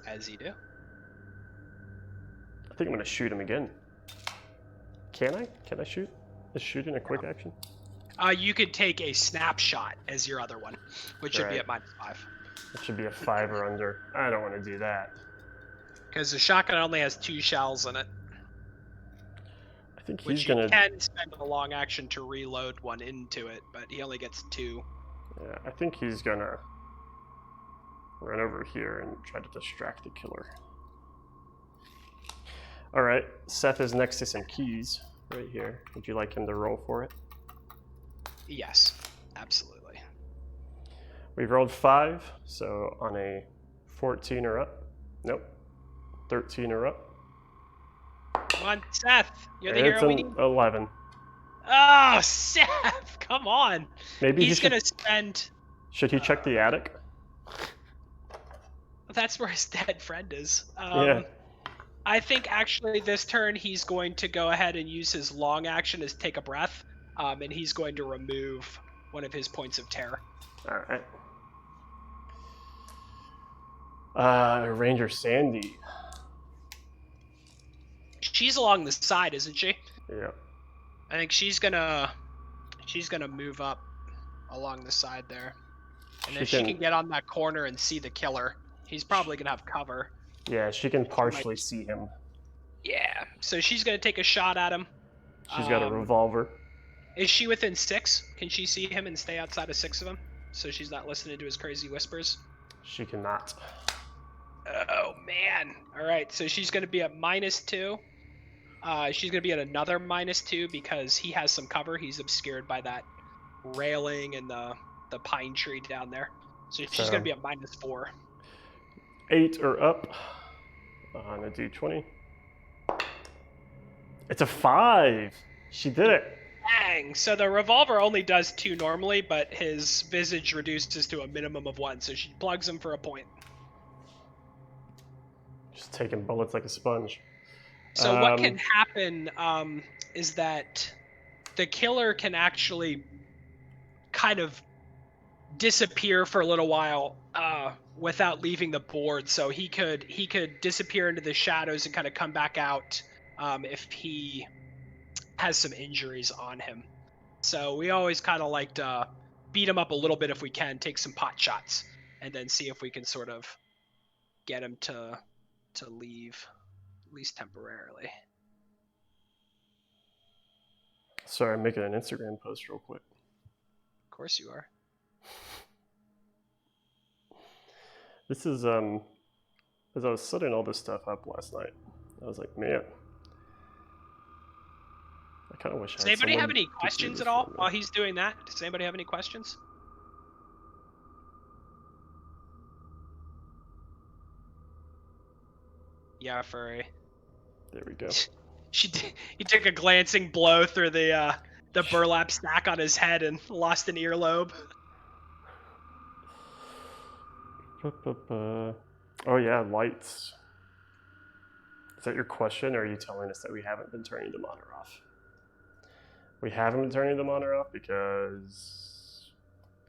As you do. I think I'm going to shoot him again. Can I? Can I shoot? Is shooting a quick action? You could take a snapshot as your other one, which would be at -5. It should be a 5 or under. I don't want to do that. Because the shotgun only has 2 shells in it. I think he's going to... You can spend a long action to reload 1 into it, but he only gets 2. Yeah, I think he's going to run over here and try to distract the killer. All right, Seth is next to some keys right here. Would you like him to roll for it? Yes, absolutely. We've rolled 5, so on a 14 or up. Nope. 13 or up. Come on, Seth. You're the hero we need. 11. Oh, Seth, come on. Maybe he's going to spend... Should he check the attic? That's where his dead friend is. Yeah. I think actually this turn he's going to go ahead and use his long action as take a breath, and he's going to remove one of his points of terror. All right. Ranger Sandy. She's along the side, isn't she? Yeah. I think she's gonna move up along the side there, and if she can get on that corner and see the killer, he's probably gonna have cover. Yeah, she can partially see him. Yeah, so she's gonna take a shot at him. She's got a revolver. Is she within 6? Can she see him and stay outside of 6 of him, so she's not listening to his crazy whispers? She cannot. Oh man! All right, so she's gonna be at -2. She's gonna be at another -2 because he has some cover. He's obscured by that railing and the pine tree down there. So she's gonna be at -4. 8 or up on a d20. It's a 5. She did it. Dang! So the revolver only does 2 normally, but his visage reduces to a minimum of 1, so she plugs him for a point. Just taking bullets like a sponge. So what can happen is that the killer can actually kind of disappear for a little while without leaving the board. So he could disappear into the shadows and kind of come back out if he has some injuries on him. So we always kind of like to beat him up a little bit if we can, take some pot shots, and then see if we can sort of get him to leave, at least temporarily. Sorry, I'm making an Instagram post real quick. Of course you are. This is as I was setting all this stuff up last night, I was like, man, I kind of wish I Does had anybody have someone any to do questions this at all for me. while he's doing that? Does anybody have any questions? Yeah, Furry. There we go. He took a glancing blow through the burlap sack on his head and lost an earlobe. Oh yeah, lights. Is that your question, or are you telling us that we haven't been turning them on or off? We haven't been turning them on or off because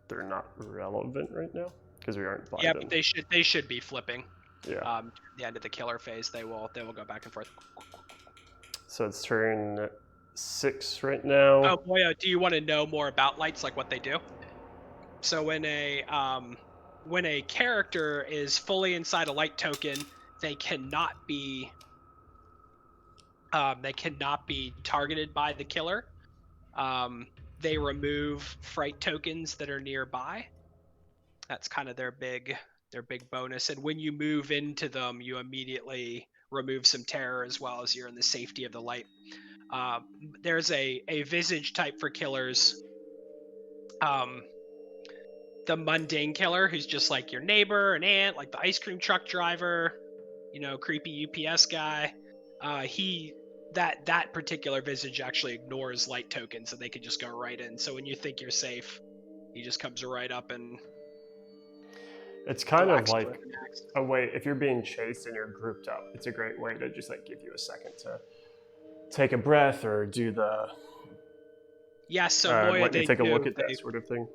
they're not relevant right now, because we aren't buying Yeah, them. but they should be flipping. Yeah. The end of the killer phase, they will go back and forth. So it's turn 6 right now. Oh boy, do you want to know more about lights, like what they do? So when a character is fully inside a light token, they cannot be targeted by the killer. They remove fright tokens that are nearby. That's kind of their big bonus. And when you move into them, you immediately remove some terror as well, as you're in the safety of the light. There's a visage type for killers. The mundane killer, who's just like your neighbor, an ant, like the ice cream truck driver, creepy UPS guy. That particular visage actually ignores light tokens, and they can just go right in. So when you think you're safe, he just comes right up and. It's kind of like a way, if you're being chased and you're grouped up, it's a great way to just like give you a second to take a breath or do the. Yeah, so let me take a look at that sort of thing.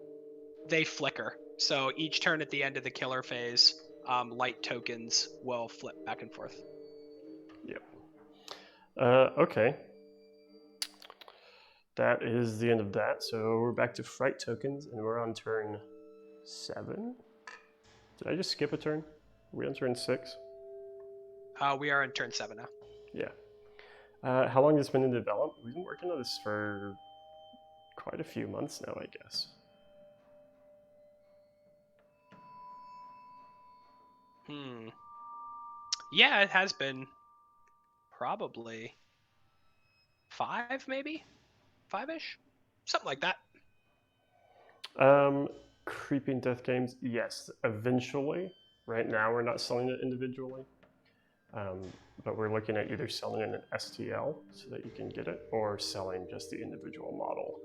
They flicker. So each turn at the end of the killer phase, light tokens will flip back and forth. Yep. Okay. That is the end of that. So we're back to fright tokens, and we're on turn 7. Did I just skip a turn? Are we on turn 6? We are on turn 7 now. Yeah. How long has this been in development? We've been working on this for quite a few months now, I guess. Yeah, it has been probably 5, maybe? 5-ish? Something like that. Creeping Death Games, yes, eventually. Right now we're not selling it individually. But we're looking at either selling it in an STL so that you can get it, or selling just the individual model.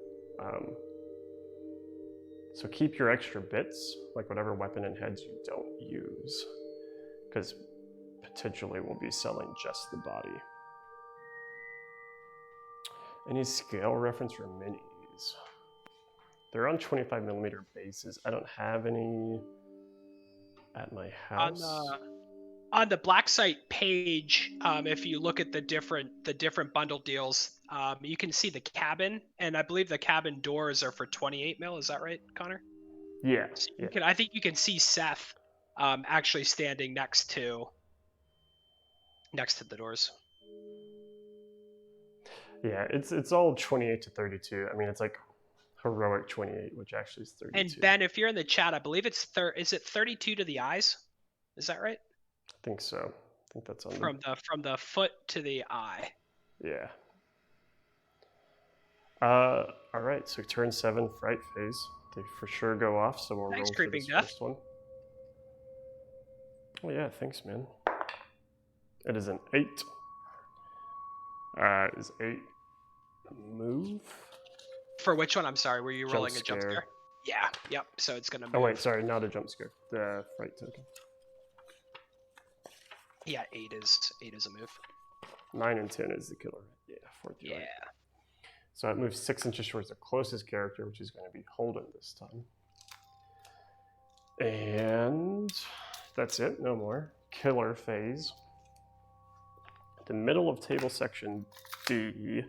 So keep your extra bits, like whatever weapon and heads you don't use, because potentially we'll be selling just the body. Any scale reference for minis? They're on 25mm bases. I don't have any at my house. On the Black Site page, if you look at the different bundle deals, you can see the cabin, and I believe the cabin doors are for 28mm. Is that right, Connor? Yeah. So I think you can see Seth actually standing next to the doors. Yeah, it's all 28 to 32. I mean, it's like heroic 28, which actually is 32. And Ben, if you're in the chat, I believe it's is it 32 to the eyes? Is that right? I think so. I think that's on from the foot to the eye. Yeah. All right. So turn 7 fright phase. They for sure go off. So we'll roll for this first one. Oh yeah, thanks, man. It is an 8. Is 8 move? For which one? I'm sorry. Were you rolling a jump scare? Yeah. Yep. So it's gonna move. Oh wait, sorry, not a jump scare. The fright token. Yeah, 8 is a move. 9 and 10 is the killer. Yeah, 4th. Yeah. Right. So it moves 6 inches towards the closest character, which is going to be Holden this time. And that's it. No more. Killer phase. The middle of table section B.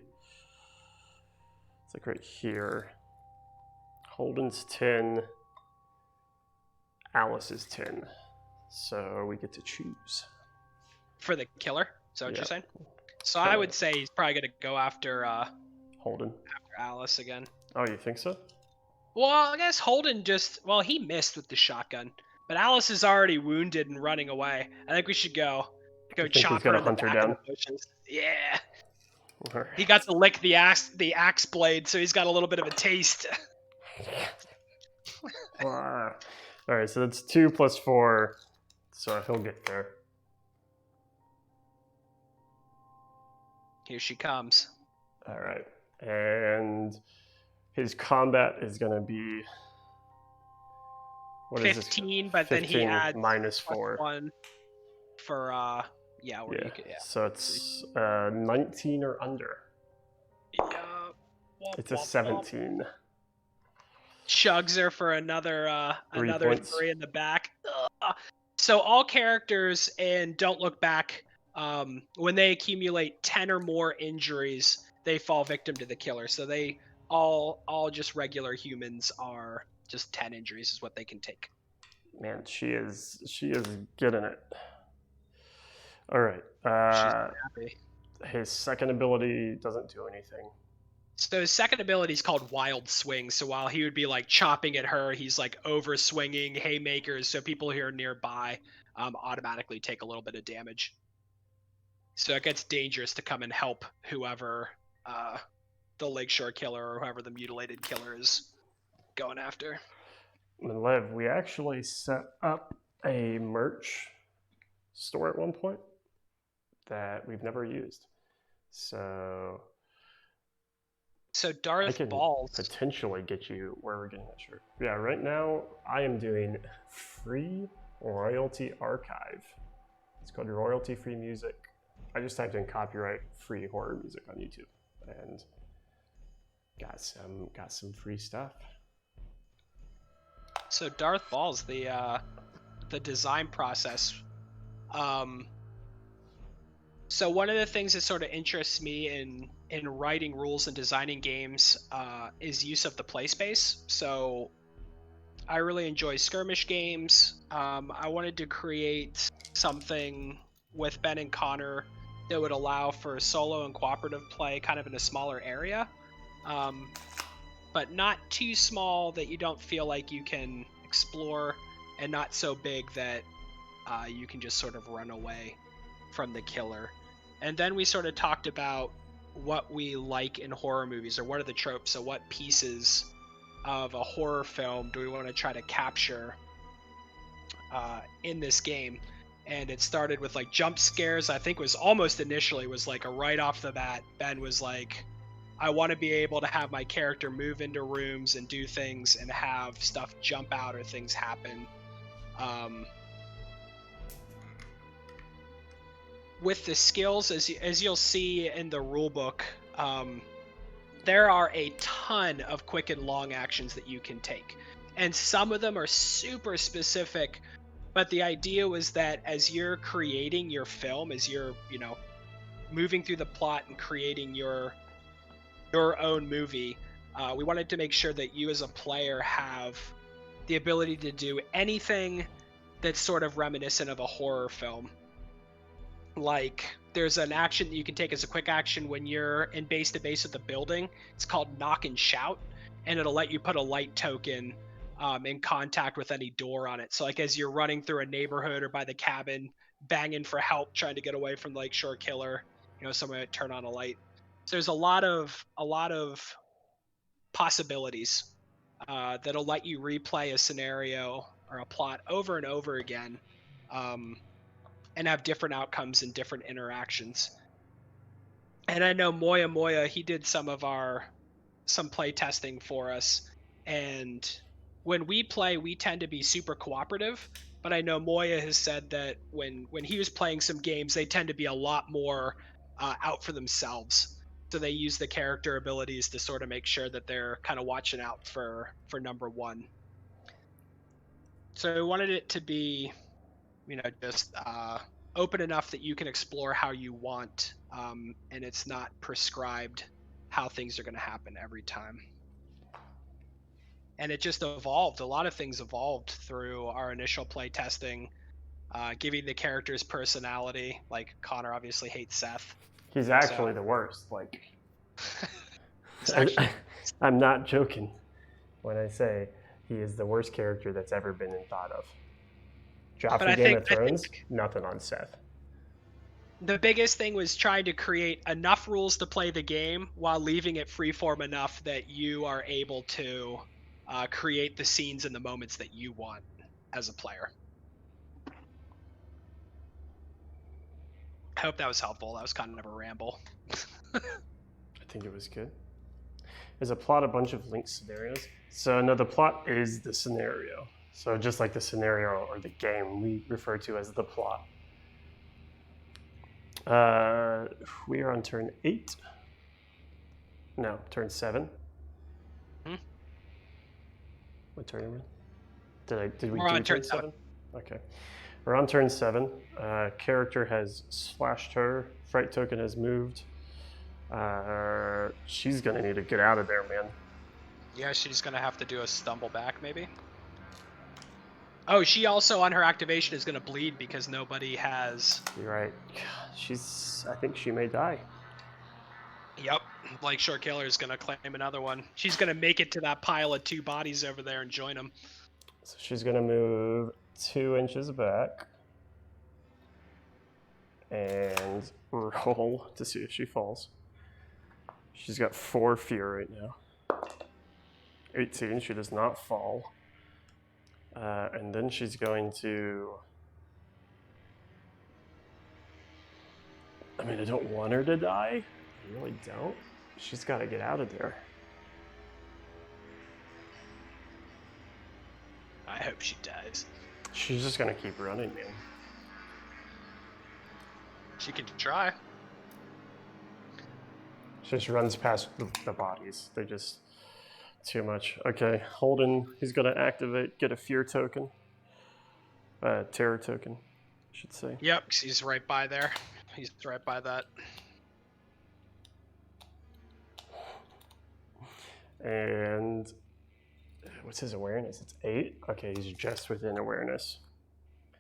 It's like right here. Holden's 10. Alice is 10. So we get to choose. For the killer? Is that what you're saying? So I would say he's probably going to go after Holden. after Alice again. Oh, you think so? Well, I guess Holden he missed with the shotgun, but Alice is already wounded and running away. I think we should go You think chop he's her gonna in the hunt her back of down? the bushes. Yeah. All right. He got to lick the axe blade, so he's got a little bit of a taste. All right, so that's 2 + 4, so he'll get there. Here she comes. All right, and his combat is going to be what 15, is this? but then he adds -4. +1 for So it's 19 or under. It's a 17. Chugs her for another 3 in the back. Ugh. So all characters in Don't Look Back, when they accumulate 10 or more injuries, they fall victim to the killer. So they all just regular humans are just 10 injuries is what they can take. Man, she is getting it. All right. She's happy. His second ability doesn't do anything. So his second ability is called Wild Swing. So while he would be like chopping at her, he's like over swinging haymakers. So people who are nearby automatically take a little bit of damage. So it gets dangerous to come and help whoever the Lakeshore Killer or whoever the mutilated killer is going after. And Lev, we actually set up a merch store at one point that we've never used. So Darth I can Balls potentially get you where we're getting that shirt. Yeah, right now I am doing free royalty archive. It's called royalty free music. I just typed in copyright free horror music on YouTube and got some free stuff. So Darth Balls, the design process. So one of the things that sort of interests me in writing rules and designing games is use of the play space. So I really enjoy skirmish games. I wanted to create something with Ben and Connor that would allow for solo and cooperative play kind of in a smaller area, but not too small that you don't feel like you can explore, and not so big that you can just sort of run away from the killer. And then we sort of talked about what we like in horror movies, or what are the tropes, so what pieces of a horror film do we want to try to capture in this game. And it started with like jump scares. I think was almost initially was like a right off the bat, Ben was like, I want to be able to have my character move into rooms and do things and have stuff jump out or things happen. With the skills, as you'll see in the rulebook, there are a ton of quick and long actions that you can take. And some of them are super specific, but the idea was that as you're creating your film, as you're, moving through the plot and creating your own movie, we wanted to make sure that you as a player have the ability to do anything that's sort of reminiscent of a horror film. Like, there's an action that you can take as a quick action when you're in base to base with a building. It's called Knock and Shout, and it'll let you put a light token in contact with any door on it. So like as you're running through a neighborhood or by the cabin, banging for help, trying to get away from the Lakeshore Killer, someone might turn on a light. So there's a lot of possibilities that'll let you replay a scenario or a plot over and over again, and have different outcomes and different interactions. And I know Moya, he did some play testing for us, and when we play, we tend to be super cooperative, but I know Moya has said that when he was playing some games, they tend to be a lot more out for themselves. So they use the character abilities to sort of make sure that they're kind of watching out for number one. So I wanted it to be, just open enough that you can explore how you want, and it's not prescribed how things are going to happen every time. And it just evolved. A lot of things evolved through our initial play testing, giving the characters personality. Like Connor obviously hates Seth. He's actually the worst. Like, He's actually I'm not joking when I say he is the worst character that's ever been thought of. Joffrey Game of Thrones, nothing on Seth. The biggest thing was trying to create enough rules to play the game while leaving it freeform enough that you are able to create the scenes and the moments that you want as a player. I hope that was helpful. That was kind of a ramble. I think it was good. Is a plot a bunch of linked scenarios? So no, the plot is the scenario. So just like the scenario or the game, we refer to as the plot. We are on turn 8. No, turn 7. What turn are we? Did we do turn 7? Okay. We're on turn 7. Character has slashed her. Fright token has moved. She's gonna need to get out of there, man. Yeah, she's gonna have to do a stumble back, maybe. Oh, she also on her activation is gonna bleed because nobody has. You're right. I think she may die. Yep, Blake Short Killer is gonna claim another one. She's gonna make it to that pile of 2 bodies over there and join them. So she's gonna move 2 inches back and roll to see if she falls. She's got 4 fear right now. 18, she does not fall. And then she's going to... I mean, I don't want her to die. I really don't. She's got to get out of there. I hope she dies. She's just going to keep running, man. She can try. She just runs past the bodies. They're just too much. Okay, Holden, he's going to activate, get a fear token. Terror token, I should say. Yep, he's right by there. He's right by that. And what's his awareness? It's 8? Okay, he's just within awareness.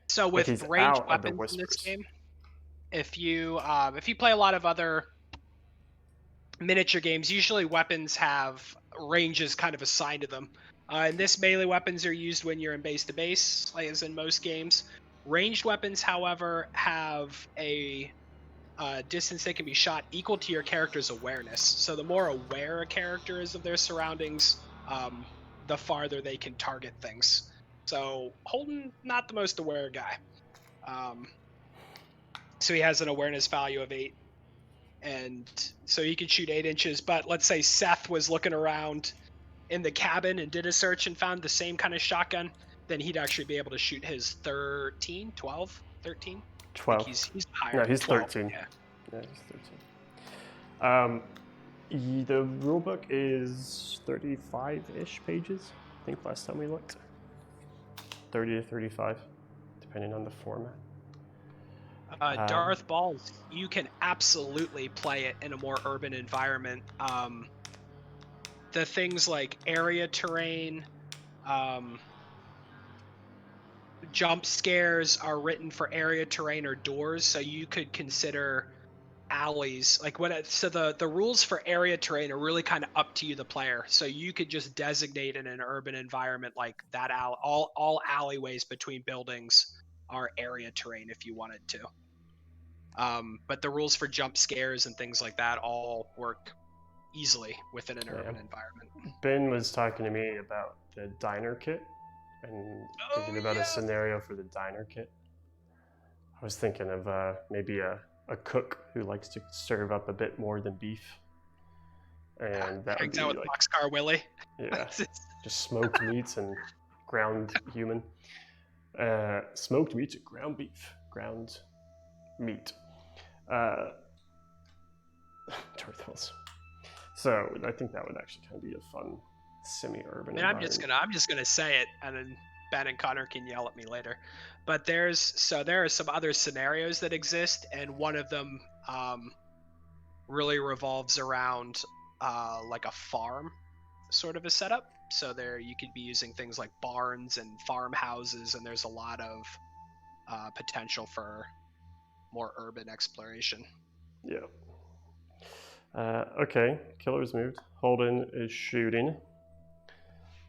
So with ranged weapons in this game, if you play a lot of other miniature games, usually weapons have ranges kind of assigned to them. In this, melee weapons are used when you're in base to base, like as in most games. Ranged weapons, however, have a distance they can be shot equal to your character's awareness. So the more aware a character is of their surroundings, the farther they can target things. So Holden, not the most aware guy. So he has an awareness value of 8. And so he can shoot 8 inches. But let's say Seth was looking around in the cabin and did a search and found the same kind of shotgun, then he'd actually be able to shoot his 13, 12, 13? 12. He's higher. No, he's 12. 13. Yeah. Yeah, he's 13. The rulebook is 35-ish pages. I think last time we looked. 30 to 35, depending on the format. Darth Balls, you can absolutely play it in a more urban environment. The things like area terrain, jump scares are written for area terrain or doors, so you could consider alleys. So the rules for area terrain are really kind of up to you, the player. So you could just designate in an urban environment like that all alleyways between buildings are area terrain if you wanted to. But the rules for jump scares and things like that all work easily within an urban environment. Ben was talking to me about the diner kit and thinking about a scenario for the diner kit. I was thinking of maybe a cook who likes to serve up a bit more than beef. And that would be with like Boxcar Willie. Yeah, just smoked meats and ground human. Smoked meats and ground beef. Ground meat. Darth. So I think that would actually kind of be a fun semi-urban environment. I'm just gonna say it, and then Ben and Connor can yell at me later. But there are some other scenarios that exist, and one of them really revolves around like a farm sort of a setup. So there you could be using things like barns and farmhouses, and there's a lot of potential for more urban exploration. Yeah. Okay, killer's moved. Holden is shooting.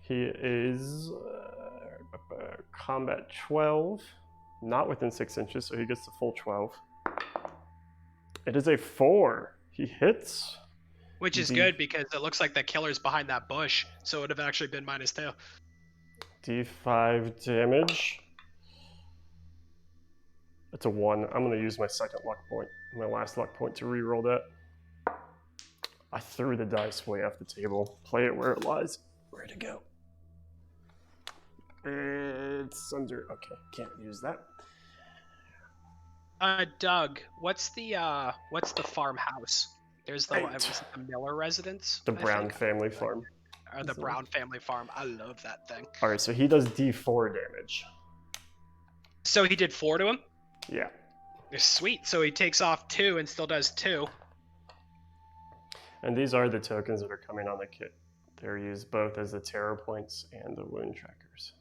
He is combat 12, not within 6 inches, so he gets the full 12. It is a 4. He hits. Which is good because it looks like the killer's behind that bush, so it would have actually been -2. D5 damage. It's a 1. I'm going to use my second luck point, my last luck point, to reroll that. I threw the dice way off the table. Play it where it lies. Where'd it go? It's under. Okay, can't use that. Doug, what's the farmhouse? There's the, 8. was it the Miller residence. The Brown family farm. Or the Brown family farm. I love that thing. All right, so he does D4 damage. So he did 4 to him? Yeah. Sweet. So he takes off 2 and still does 2. And these are the tokens that are coming on the kit. They're used both as the terror points and the wound trackers.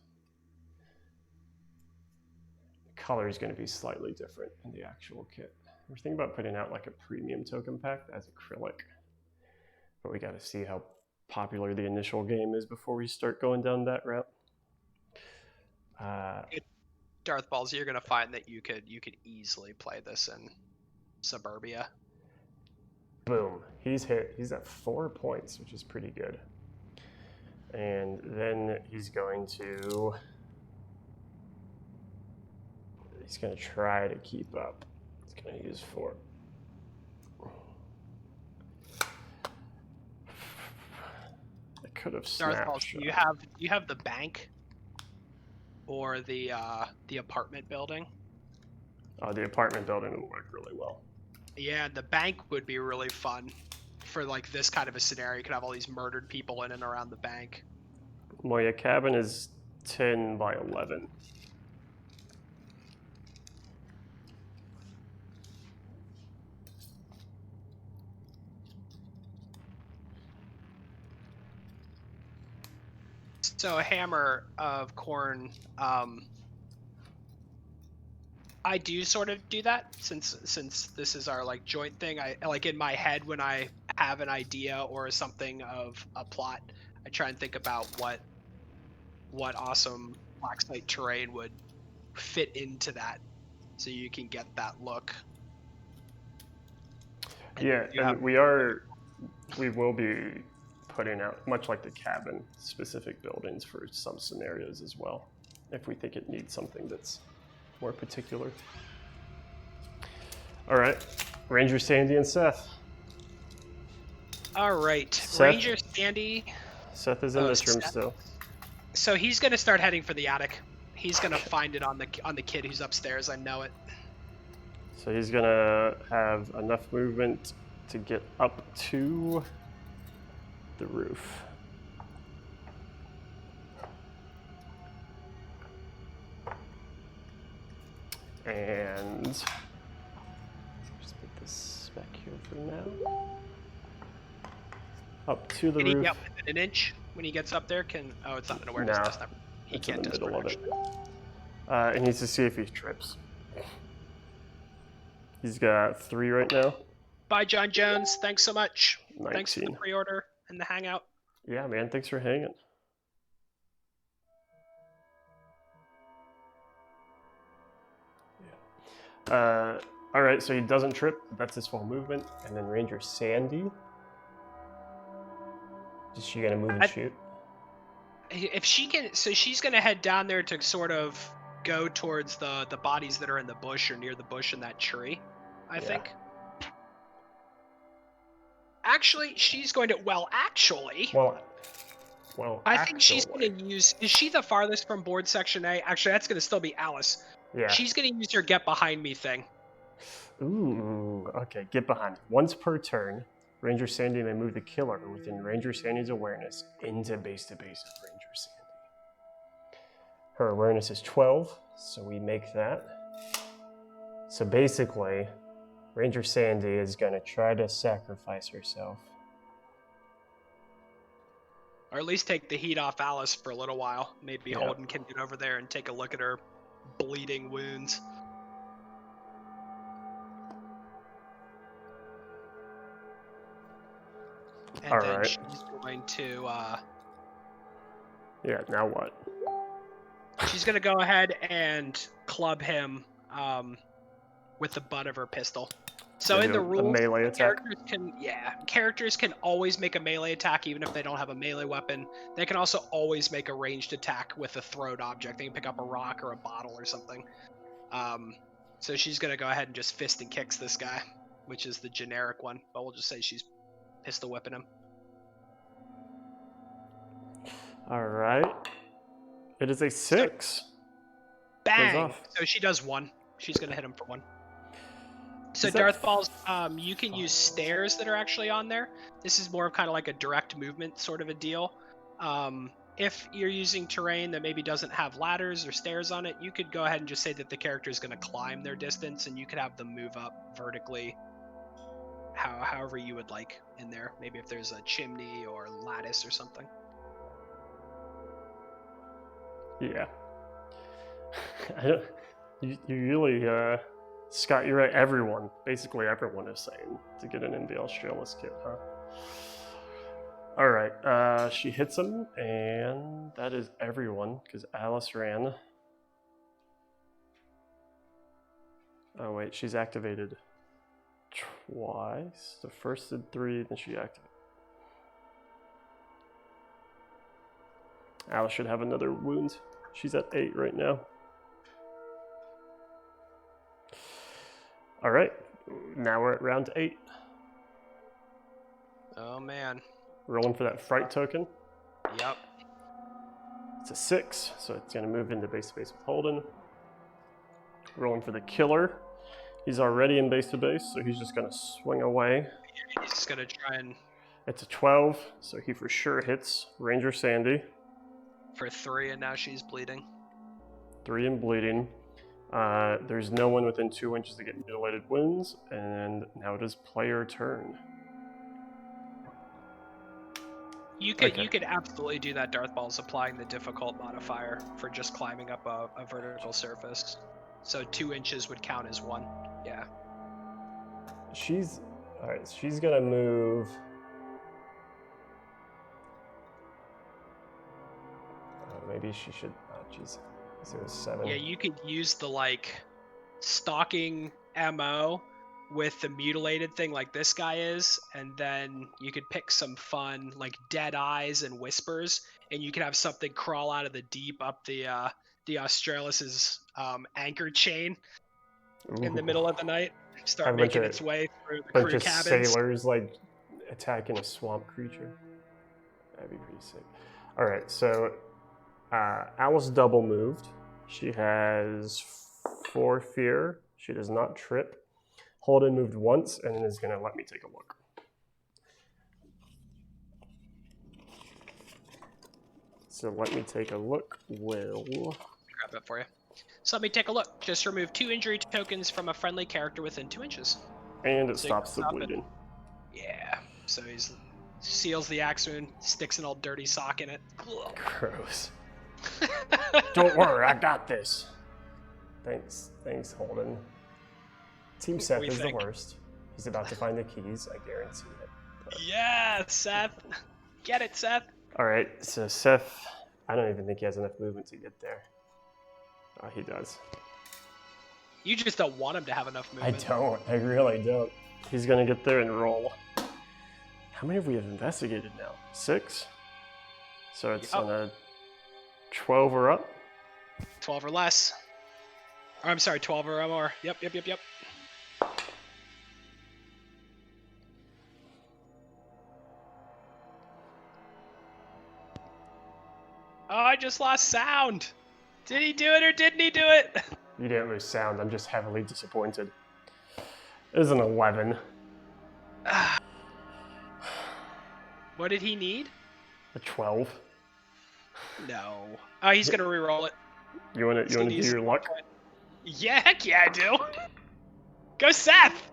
The color is going to be slightly different in the actual kit. We're thinking about putting out like a premium token pack as acrylic, but we got to see how popular the initial game is before we start going down that route. Darth Balls, you're gonna find that you could easily play this in Suburbia. Boom, he's hit. He's at 4 points, which is pretty good. And then he's going to try to keep up. He's going to use 4. I could have Darth Balls, do you have the bank or the apartment building? Oh, the apartment building will work really well. Yeah, the bank would be really fun for like this kind of a scenario. You could have all these murdered people in and around the bank. Moya cabin is 10 by 11. So a hammer of corn. I do sort of do that since this is our like joint thing. I like in my head when I have an idea or something of a plot, I try and think about what awesome black site terrain would fit into that, so you can get that look. And yeah, and we will be putting out, much like the cabin, specific buildings for some scenarios as well, if we think it needs something that's more particular. All right, Ranger Sandy and Seth. All right, Seth, Ranger Sandy. Seth is in this room still. So he's gonna start heading for the attic. He's gonna find it on the kid who's upstairs. I know it. So he's gonna have enough movement to get up to the roof. And just put this back here for now. Up to the roof. Can he get within an inch when he gets up there? Oh, it's not an awareness test. He it's can't in the test middle of it. protection. He needs to see if he trips. He's got 3 right now. Bye, John Jones. Thanks so much. 19. Thanks for the pre-order and the hangout. Yeah, man. Thanks for hanging. All right, so he doesn't trip. That's his full movement. And then Ranger Sandy. Is she gonna move and shoot? If she can, so she's gonna head down there to sort of go towards the bodies that are in the bush or near the bush in that tree. I think. Actually, she's going to. Well, I think she's going to use. Is she the farthest from board section A? Actually, that's going to still be Alice. Yeah. She's going to use her get behind me thing. Ooh, okay. Get behind. Once per turn, Ranger Sandy may move the killer within Ranger Sandy's awareness into base to base of Ranger Sandy. Her awareness is 12, so we make that. So basically, Ranger Sandy is going to try to sacrifice herself. Or at least take the heat off Alice for a little while. Maybe Holden can get over there and take a look at her bleeding wounds. And All then right. she's going to Yeah, now what? she's gonna go ahead and club him with the butt of her pistol. So Gonna in do the a rules, melee attack? characters can always make a melee attack even if they don't have a melee weapon. They can also always make a ranged attack with a thrown object. They can pick up a rock or a bottle or something. So she's gonna go ahead and just fist and kicks this guy, which is the generic one. But we'll just say she's pistol whipping him. All right. It is a 6. Bang! off. So she does 1. She's gonna hit him for 1. So Is that Darth Balls, you can use stairs that are actually on there. This is more of kind of like a direct movement sort of a deal. If you're using terrain that maybe doesn't have ladders or stairs on it, you could go ahead and just say that the character is going to climb their distance, and you could have them move up vertically however you would like in there. Maybe if there's a chimney or lattice or something. Yeah. I don't, you really, Scott, you're right. Basically everyone is saying to get an NV Australis kit, huh? All right, she hits him, and that is everyone, because Alice ran. Oh, wait, she's activated twice. The first did 3, then she activated. Alice should have another wound. She's at 8 right now. All right, now we're at round 8. Oh man. Rolling for that fright token. Yep. It's a 6, so it's going to move into base to base with Holden. Rolling for the killer. He's already in base to base, so he's just going to swing away. He's just going to try and... It's a 12, so he for sure hits Ranger Sandy. For 3, and now she's bleeding. 3 and bleeding. There's no one within 2 inches to get mutilated wounds, and now it is player turn. You could absolutely do that, Darth Balls, applying the difficult modifier for just climbing up a vertical surface. So 2 inches would count as 1. Yeah. Alright, she's gonna move. Maybe she should. Oh, jeez. It was 7. Yeah, you could use the stalking MO with the mutilated thing like this guy is, and then you could pick some fun dead eyes and whispers, and you could have something crawl out of the deep up the Australis's anchor chain in the middle of the night, start making its way through the crew cabins. Sailors attacking a swamp creature. That'd be pretty sick. All right, so Alice double moved. She has 4 fear. She does not trip. Holden moved once and is going to let me take a look. So let me take a look. Will grab that for you. So let me take a look. Just remove 2 injury tokens from a friendly character within 2 inches. And it stops the bleeding. Yeah. So he seals the axe wound, sticks an old dirty sock in it. Gross. Don't worry, I got this. Thanks, Holden. Team Seth is the worst. He's about to find the keys, I guarantee it. But... Yeah, Seth. Get it, Seth. All right, so Seth, I don't even think he has enough movement to get there. Oh, he does. You just don't want him to have enough movement. I really don't. He's gonna get there and roll. How many have we investigated now? 6? So it's on a 12 or up? 12 or less. Or, I'm sorry, 12 or more. Yep. Oh, I just lost sound. Did he do it or didn't he do it? You didn't lose sound. I'm just heavily disappointed. It is an 11. What did he need? A 12. No. Oh, he's gonna re-roll it. You wanna do your luck? Yeah, heck yeah, I do. Go, Seth.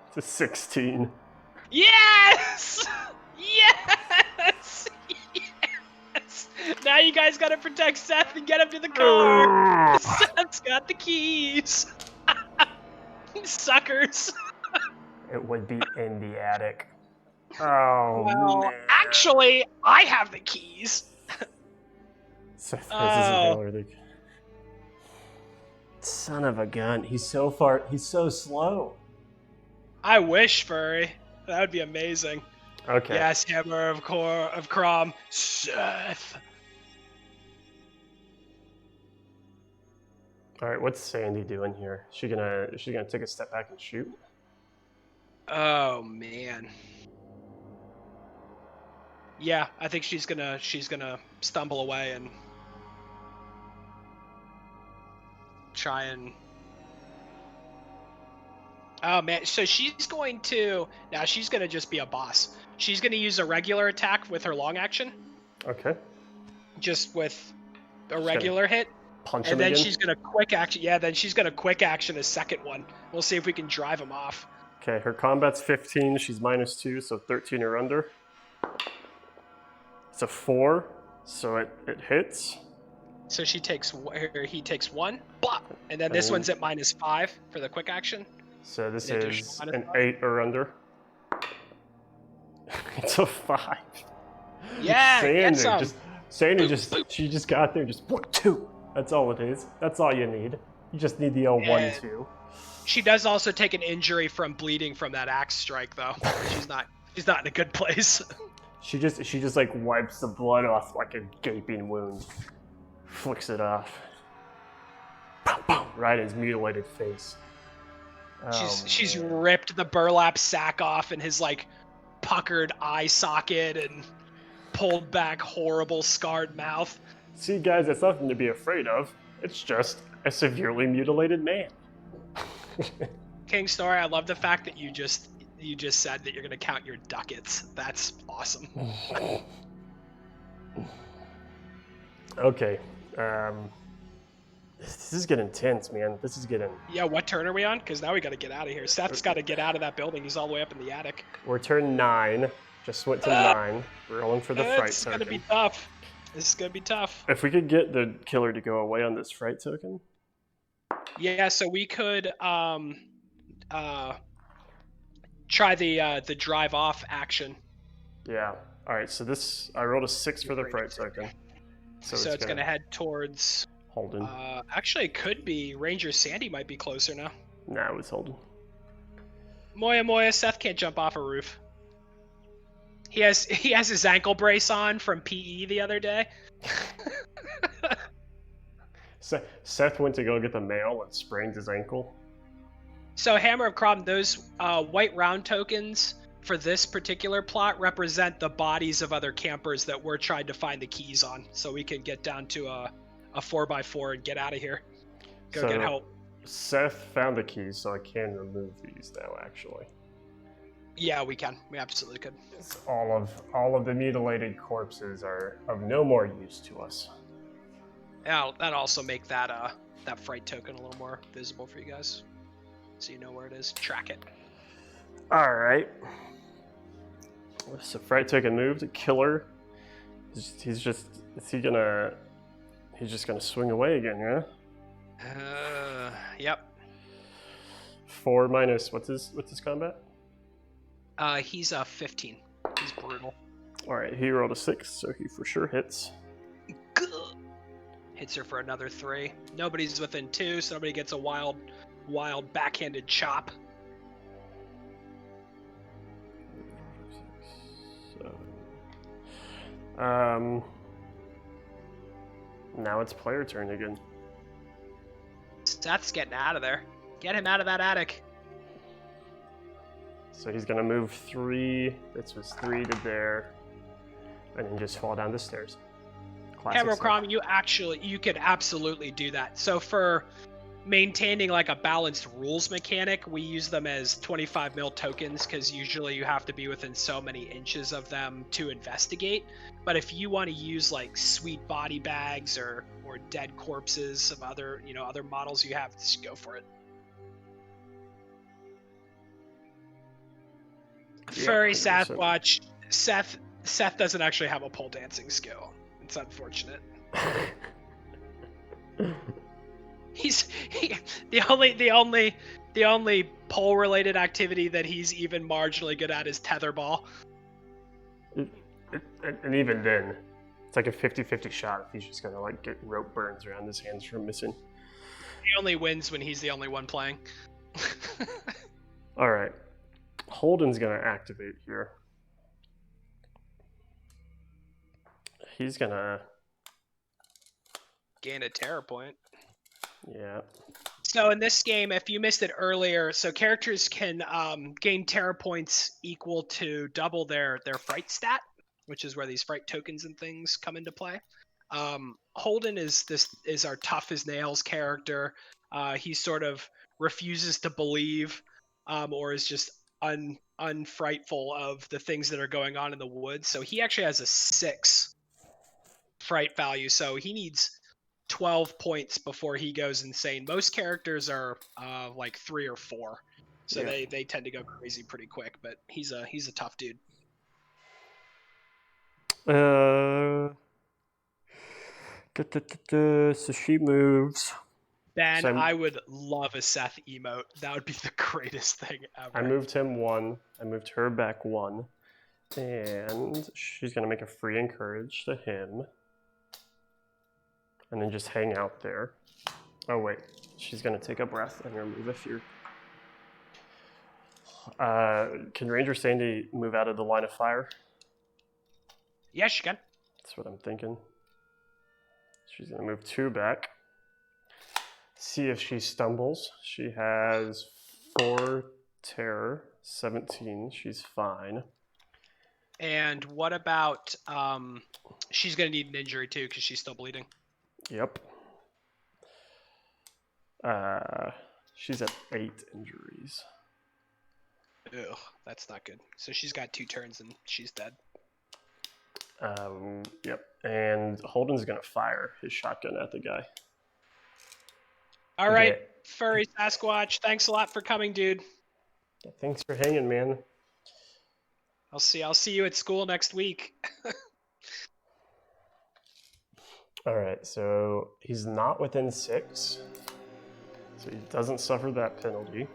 It's a 16. Yes! Yes! Yes! Now you guys gotta protect Seth and get him to the car. Seth's got the keys. Suckers. It would be in the attic. Oh, Well, man. actually, I have the keys. Seth Oh. raises inhaler. Son of a gun. He's so far. He's so slow. I wish, Furry. That would be amazing. Okay. Yes, Hammer of Crom. Seth. All right. What's Sandy doing here? Is she gonna take a step back and shoot? Oh man. Yeah, I think she's gonna stumble away and try and. Oh man, so she's going to just be a boss. She's gonna use a regular attack with her long action, Okay. just with a She's regular hit, Punch and him then again. she's gonna quick action. Yeah, then she's gonna quick action a second one. We'll see if we can drive him off. Okay. Her combat's 15. She's -2, so 13 or under. It's a 4, so it hits. So he takes 1, blah, and then this one's at -5 for the quick action. So this An is additional an -5? 8 or under. It's a 5. Yeah, get some. Sandy she just got there, just 1, 2. That's all it is. That's all you need. You just need the 1, And 2. She does also take an injury from bleeding from that axe strike, though. She's not in a good place. She just like wipes the blood off like a gaping wound, flicks it off, right in his mutilated face. She's ripped the burlap sack off in his like puckered eye socket and pulled back horrible scarred mouth. See, guys, it's nothing to be afraid of. It's just a severely mutilated man. King Story, I love the fact that you just said that you're gonna count your ducats. That's awesome. Okay. This is getting tense, man. This is getting. Yeah, what turn are we on? Because now we gotta get out of here. Seth's gotta get out of that building. He's all the way up in the attic. We're turn 9. Just went to 9. We're rolling for the fright It's token. gonna be tough. This is gonna be tough. If we could get the killer to go away on this fright token. Yeah, so we could try the drive off action. Yeah. All right. So this, I rolled a 6 for the fright token. So it's gonna head towards Holden. Actually, it could be Ranger Sandy. Might be closer now. Nah, it was Holden. Moya, Seth can't jump off a roof. He has his ankle brace on from PE the other day. Seth went to go get the mail and sprained his ankle. So Hammer of Crom, those white round tokens for this particular plot represent the bodies of other campers that we're trying to find the keys on, so we can get down to a 4x4 and get out of here. Go get help. Seth found the keys, so I can remove these now. Actually. Yeah, we can. We absolutely could. All of the mutilated corpses are of no more use to us. Yeah, that'll also make that that fright token a little more visible for you guys, so you know where it is. Track it. All right. So fright token moved. The killer. He's just gonna swing away again, yeah? Yep. 4 minus what's his combat? He's 15. He's brutal. All right, he rolled a 6, so he for sure hits. Hits her for another 3. Nobody's within 2, so nobody gets a wild backhanded chop. 7. Now it's player turn again. Seth's getting out of there. Get him out of that attic. So he's gonna move 3. This was 3 to there, and then just fall down the stairs. Hammer of Crom, you could absolutely do that. So for maintaining like a balanced rules mechanic, we use them as 25 mil tokens because usually you have to be within so many inches of them to investigate. But if you want to use like sweet body bags or dead corpses of other models you have, just go for it. Furry Sasquatch. Seth doesn't actually have a pole dancing skill. It's unfortunate. The only pole related activity that he's even marginally good at is tetherball. and even then, it's like a 50-50 shot if he's just gonna like get rope burns around his hands from missing. He only wins when he's the only one playing. All right, Holden's gonna activate here. He's gonna gain a terror point. Yeah. So in this game, if you missed it earlier, so characters can gain terror points equal to double their fright stat, which is where these fright tokens and things come into play. Holden is our tough as nails character. He sort of refuses to believe, or is just unfrightful of the things that are going on in the woods. So he actually has a 6 fright value. So he needs 12 points before he goes insane. Most characters are like 3 or 4, so yeah. they tend to go crazy pretty quick. But he's a tough dude. So she moves. Ben, so I would love a Seth emote. That would be the greatest thing ever. I moved him 1. I moved her back 1, and she's gonna make a free encourage to him. And then just hang out there. Oh wait, she's gonna take a breath and remove a fear. Can Ranger Sandy move out of the line of fire? Yeah, she can. That's what I'm thinking. She's gonna move 2 back. See if she stumbles. She has 4 terror, 17. She's fine. And what about she's gonna need an injury too because she's still bleeding. Yep. She's at 8 injuries. Ugh, that's not good. So she's got 2 turns and she's dead. Yep. And Holden's gonna fire his shotgun at the guy. All right, Furry Sasquatch. Thanks a lot for coming, dude. Yeah, thanks for hanging, man. I'll see you at school next week. All right, so he's not within 6, so he doesn't suffer that penalty.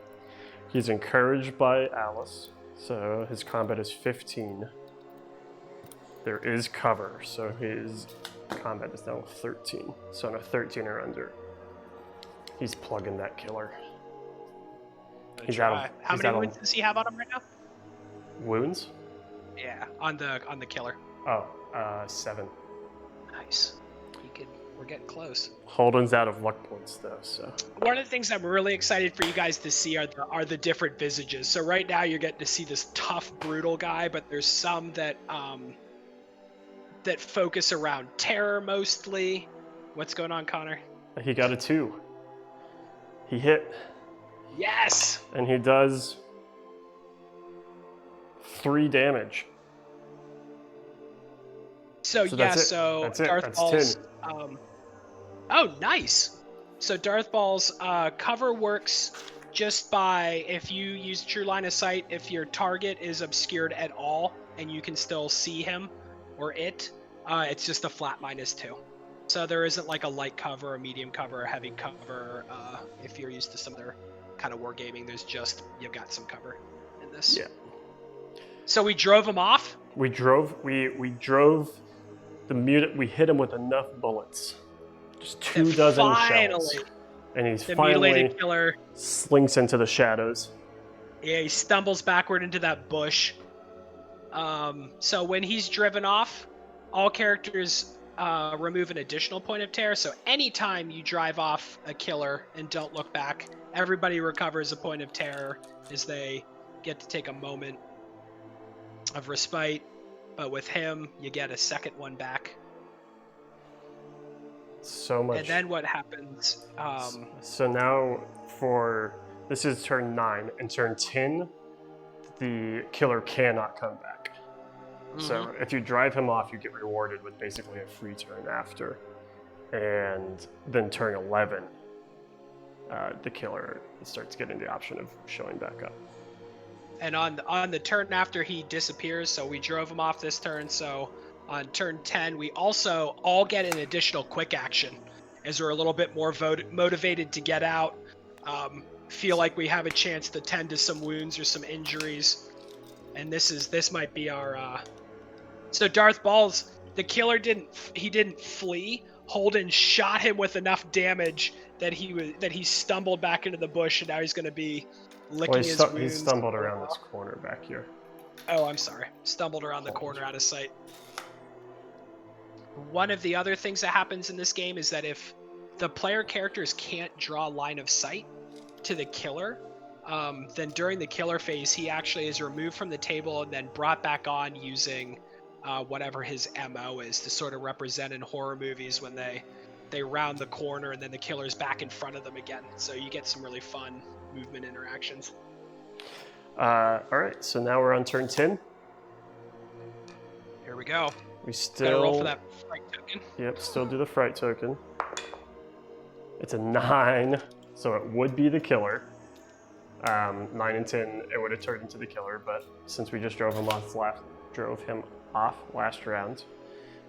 He's encouraged by Alice, so his combat is 15. There is cover, so his combat is now 13. So on a 13 or under, he's plugging that killer. He's out of, how many wounds does he have on him right now? Wounds? Yeah, on the killer. Oh, 7. Nice. We're getting close. Holden's out of luck points though, so. One of the things I'm really excited for you guys to see are the different visages. So right now you're getting to see this tough, brutal guy, but there's some that that focus around terror mostly. What's going on, Connor? He got a 2. He hit. Yes! And he does 3 damage. So yeah, so Darth Ball's oh, nice. So Darth Ball's cover works just by if you use True Line of Sight, if your target is obscured at all and you can still see him or it, it's just a flat -2. So there isn't like a light cover, a medium cover, a heavy cover. If you're used to some other kind of wargaming, there's just, you've got some cover in this. Yeah. So we drove him off? We drove the mutant, we hit him with enough bullets. Just 2 dozen shells. And he's finally killer slinks into the shadows. Yeah, he stumbles backward into that bush. So when he's driven off, all characters remove an additional point of terror. So anytime you drive off a killer and don't look back, everybody recovers a point of terror as they get to take a moment of respite. But with him, you get a second one back. So much. And then what happens? So now this is turn 9, and turn 10, the killer cannot come back. Mm-hmm. So if you drive him off, you get rewarded with basically a free turn after. And then turn 11, the killer starts getting the option of showing back up. And on the turn after, he disappears, so we drove him off this turn. So on turn 10, we also all get an additional quick action, as we're a little bit more motivated to get out, feel like we have a chance to tend to some wounds or some injuries. And this might be our So Darth Balls, the killer didn't flee. Holden shot him with enough damage that he stumbled back into the bush, and now he's going to be licking his wounds. He stumbled around this corner back here. Oh, I'm sorry. Stumbled around the corner out of sight. One of the other things that happens in this game is that if the player characters can't draw line of sight to the killer, then during the killer phase, he actually is removed from the table and then brought back on using whatever his MO is to sort of represent in horror movies when they round the corner and then the killer's back in front of them again. So you get some really fun movement interactions. All right, so now we're on turn 10. Here we go. We still gotta roll for that fright token. Yep, still do the fright token. It's a 9, so it would be the killer. 9 and 10, it would have turned into the killer, but since we just drove him off last round,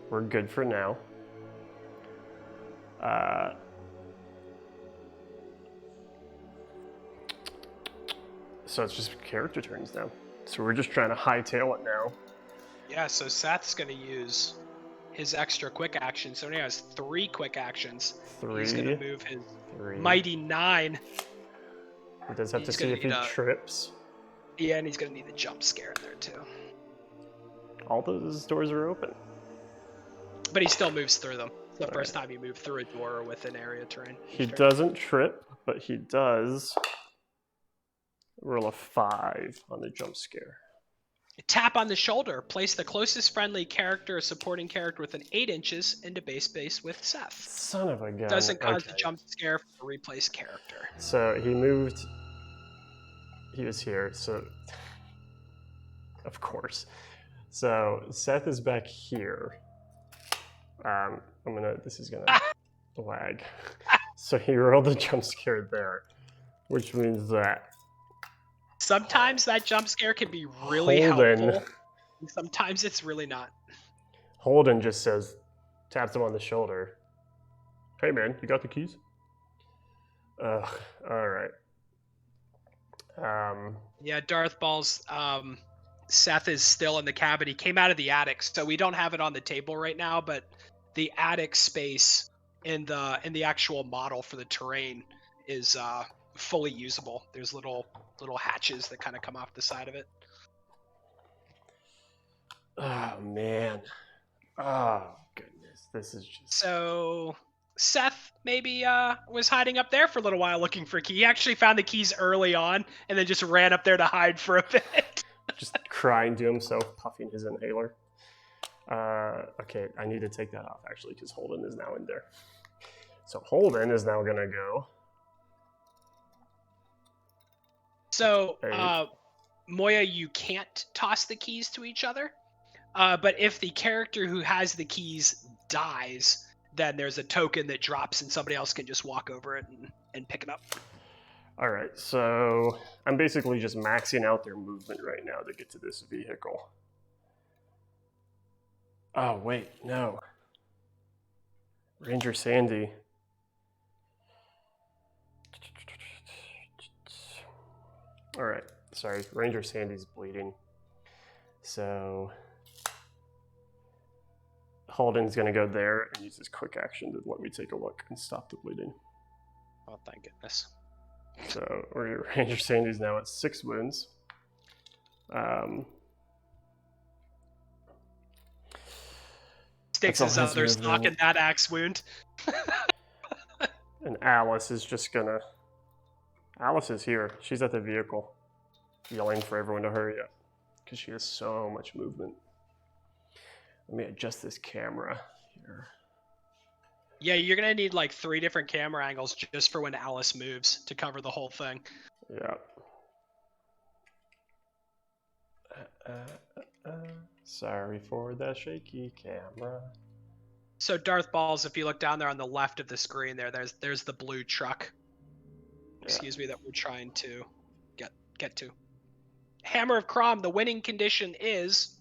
we're good for now. So it's just character turns now. So we're just trying to hightail it now. Yeah, so Seth's going to use his extra quick action. So he has 3 quick actions. 3. He's going to move his 3. mighty 9. He does have to see if he trips. Yeah, and he's going to need the jump scare in there too. All those doors are open. But he still moves through them. It's the first time you move through a door or within area terrain. He doesn't trip, but he does roll a 5 on the jump scare. Tap on the shoulder. Place the closest friendly character or supporting character within 8 inches into base space with Seth. Son of a gun. Doesn't cause a jump scare for the replaced character. So he moved. He was here, so of course. So Seth is back here. This is gonna lag. So he rolled a jump scare there, which means that sometimes that jump scare can be really helpful. And sometimes it's really not. Holden just taps him on the shoulder. Hey man, you got the keys? All right. Yeah, Darth Balls. Seth is still in the cabin. He came out of the attic, so we don't have it on the table right now. But the attic space in the actual model for the terrain is fully usable. There's little hatches that kind of come off the side of it. Oh man. Oh goodness. This is just so. Seth maybe was hiding up there for a little while looking for a key. He actually found the keys early on and then just ran up there to hide for a bit. Just crying to himself, puffing his inhaler. Okay, I need to take that off actually because Holden is now in there. So Holden is now gonna go. So Moya, you can't toss the keys to each other, but if the character who has the keys dies, then there's a token that drops and somebody else can just walk over it and pick it up. All right, so I'm basically just maxing out their movement right now to get to this vehicle. Oh, wait, no. Ranger Sandy. All right, sorry, Ranger Sandy's bleeding. So Holden's gonna go there and use his quick action to let me take a look and stop the bleeding. Oh, thank goodness. So Ranger Sandy's now at 6 wounds. Sticks his other stock in that axe wound. And Alice is just gonna... Alice is here. She's at the vehicle, yelling for everyone to hurry up because she has so much movement. Let me adjust this camera here. Yeah, you're going to need like 3 different camera angles just for when Alice moves to cover the whole thing. Yeah. Sorry for the shaky camera. So Darth Balls, if you look down there on the left of the screen there's the blue truck. Excuse me, that we're trying to get to. Hammer of Crom, the winning condition is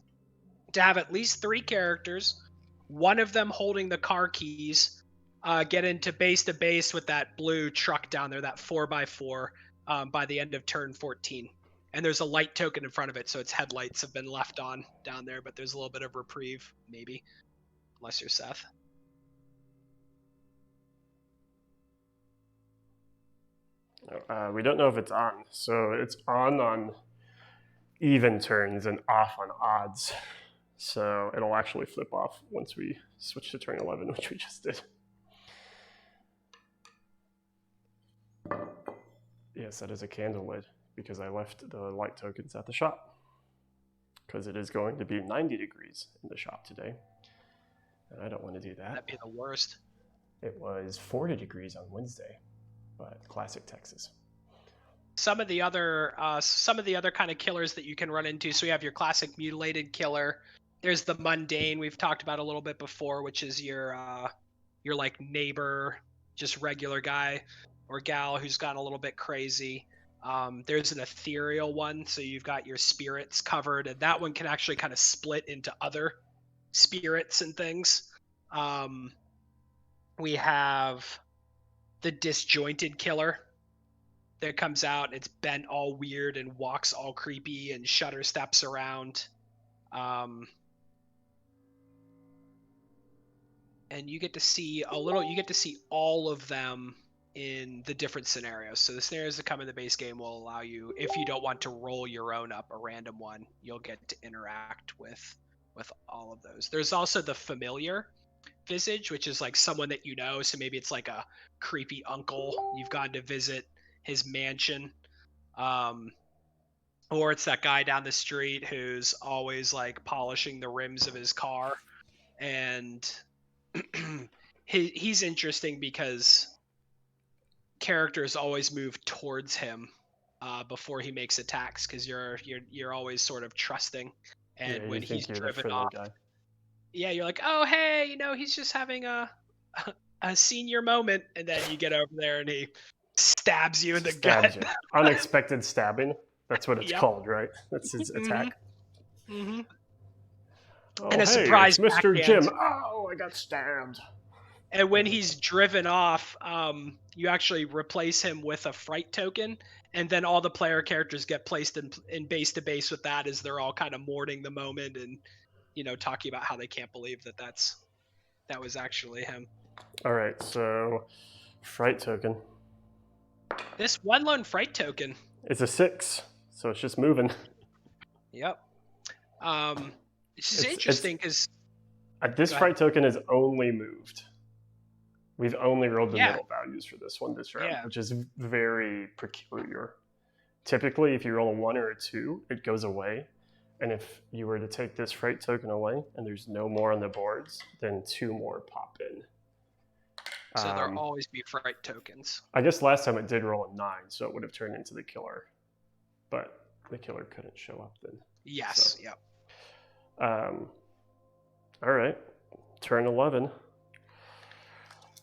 to have at least 3 characters, one of them holding the car keys, get into base to base with that blue truck down there, that 4x4, by the end of turn 14. And there's a light token in front of it, so its headlights have been left on down there, but there's a little bit of reprieve, maybe. Unless you're Seth. We don't know if it's on. So it's on even turns and off on odds. So it'll actually flip off once we switch to turn 11, which we just did. Yes, that is a candle lid because I left the light tokens at the shop because it is going to be 90 degrees in the shop today. And I don't want to do that. That'd be the worst. It was 40 degrees on Wednesday, but classic Texas. Some of the other kind of killers that you can run into. So we have your classic mutilated killer. There's the mundane we've talked about a little bit before, which is your like neighbor, just regular guy or gal who's gone a little bit crazy. There's an ethereal one, so you've got your spirits covered, and that one can actually kind of split into other spirits and things. We have the disjointed killer that comes out. It's bent all weird and walks all creepy and shutter steps around. And you get to see all of them in the different scenarios. So the scenarios that come in the base game will allow you, if you don't want to roll your own up, a random one, you'll get to interact with all of those. There's also the familiar visage, which is like someone that you know. So maybe it's like a creepy uncle you've gone to visit his mansion, or it's that guy down the street who's always like polishing the rims of his car, and he's interesting because characters always move towards him before he makes attacks, because you're always sort of trusting, and when he's driven off, you're like, oh hey, he's just having a senior moment, and then you get over there and he stabs you in the gut. Unexpected stabbing. That's what it's called, right? That's his attack. Mm-hmm. Oh, and a surprise, Mr. Jim. Oh, I got stabbed. And when he's driven off, you actually replace him with a fright token, and then all the player characters get placed in base to base with that, as they're all kind of mourning the moment and talking about how they can't believe that was actually him. All right, so fright token. This one lone fright token. It's a 6, so it's just moving. Yep. It's just interesting because this fright token is only moved. We've only rolled the middle values for this one this round, which is very peculiar. Typically, if you roll a 1 or a 2, it goes away. And if you were to take this fright token away and there's no more on the boards, then 2 more pop in. So there'll always be fright tokens. I guess last time it did roll a 9, so it would have turned into the killer. But the killer couldn't show up then. Yes, yep. All right, turn 11.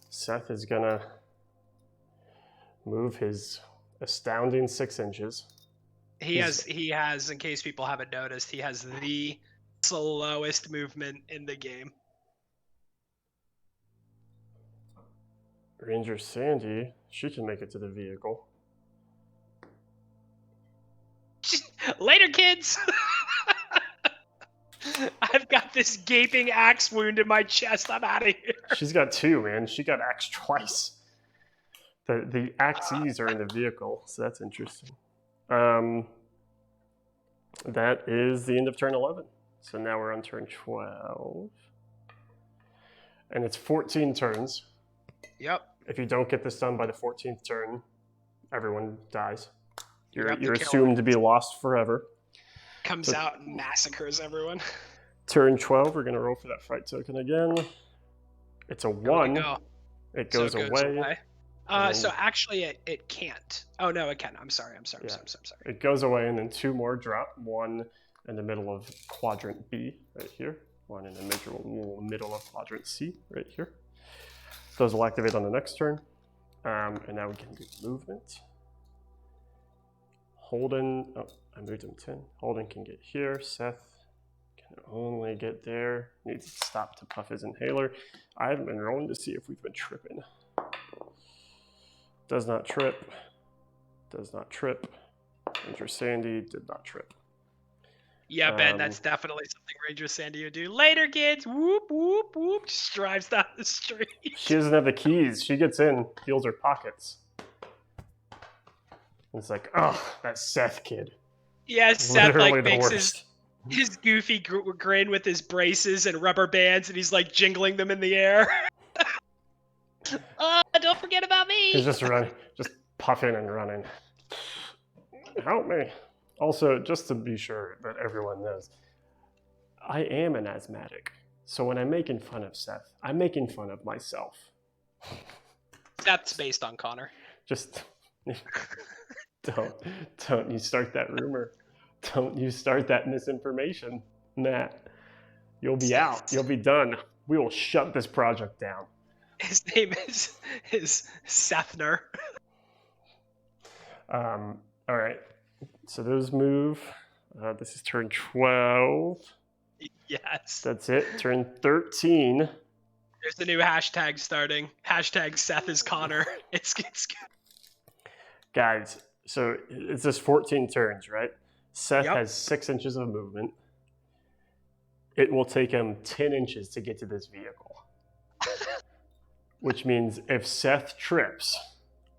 Seth is gonna move his astounding 6 inches. He has, in case people haven't noticed, he has the slowest movement in the game. Ranger Sandy, she can make it to the vehicle. Later, kids! I've got this gaping axe wound in my chest. I'm out of here. She's got 2, man. She got axed twice. The axes are in the vehicle, so that's interesting. That is the end of turn 11. So now we're on turn 12. And it's 14 turns. Yep. If you don't get this done by the 14th turn, everyone dies. You're assumed to be lost forever. Comes out and massacres everyone. Turn 12, we're going to roll for that fright token again. It's a 1. It goes away. So actually it can't. Oh no, it can. I'm sorry. I'm sorry. It goes away, and then 2 more drop. 1 in the middle of quadrant B right here. 1 in the middle of quadrant C right here. Those will activate on the next turn. And now we can do movement. Holden, I moved him 10. Holden can get here. Seth can only get there. Needs to stop to puff his inhaler. I haven't been rolling to see if we've been tripping. Does not trip. Does not trip. Ranger Sandy did not trip. Yeah, Ben, that's definitely something Ranger Sandy would do. Later, kids. Whoop, whoop, whoop. Just drives down the street. She doesn't have the keys. She gets in, feels her pockets. It's like, oh, that Seth kid. Yeah, Seth Literally like the makes worst. his goofy grin with his braces and rubber bands, and he's like jingling them in the air. Don't forget about me. He's just running, just puffing and running. Help me. Also, just to be sure that everyone knows, I am an asthmatic. So when I'm making fun of Seth, I'm making fun of myself. That's based on Connor. Just don't you start that rumor. Don't you start that misinformation, Matt. You'll be out. You'll be done. We will shut this project down. His name is Sethner. All right. So those move. This is turn 12. Yes. That's it. Turn 13. There's the new hashtag starting. Hashtag Seth is Connor. It's good. Guys, so it's just 14 turns, right? Seth Yep. has 6 inches of movement. It will take him 10 inches to get to this vehicle. Which means if Seth trips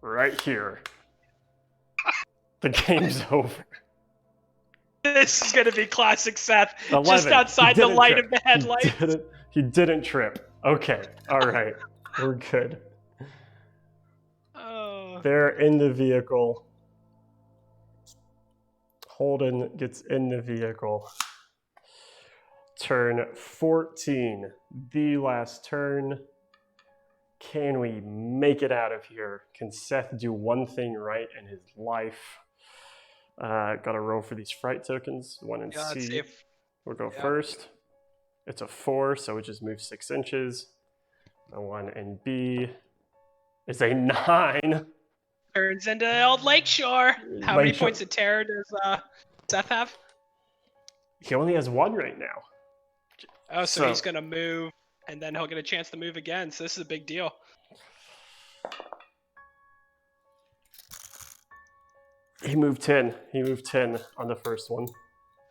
right here, the game's over. This is going to be classic Seth. 11. Just outside the light trip. of the headlight. He didn't trip. Okay. All right. We're good. They're in the vehicle. Holden gets in the vehicle. Turn 14. The last turn. Can we make it out of here? Can Seth do one thing right in his life? Got to roll for these fright tokens. 1 and C. We'll go first. It's a 4, so it just moves 6 inches. The 1 and B is a 9. Turns into old Lakeshore. How many points of terror does Seth have? He only has 1 right now. Oh, so he's going to move, and then he'll get a chance to move again. So this is a big deal. He moved 10. He moved 10 on the first one.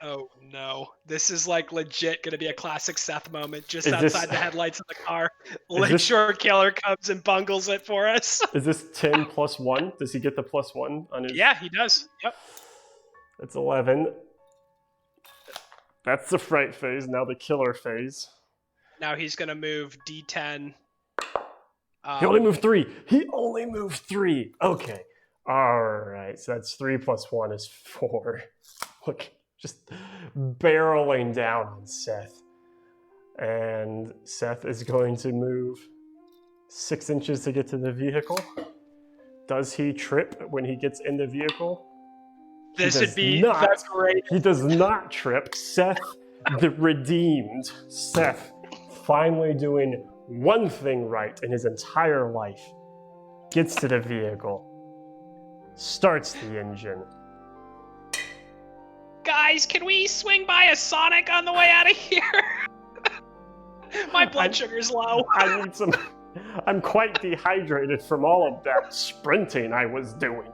Oh, no. This is like legit going to be a classic Seth moment just outside the headlights of the car. Lakeshore Killer comes and bungles it for us. Is this 10 plus 1? Does he get the plus 1 on his? Yeah, he does. Yep. That's 11. That's the fright phase. Now the killer phase. Now he's going to move D10. He only moved 3. He only moved 3. Okay. All right. So that's 3 plus 1 is 4. Look, just barreling down on Seth. And Seth is going to move 6 inches to get to the vehicle. Does he trip when he gets in the vehicle? This would be the great. He does not trip. Seth, the redeemed Seth, finally doing one thing right in his entire life, gets to the vehicle, starts the engine. Guys, can we swing by a Sonic on the way out of here? My blood sugar's low. I need some. I'm quite dehydrated from all of that sprinting I was doing.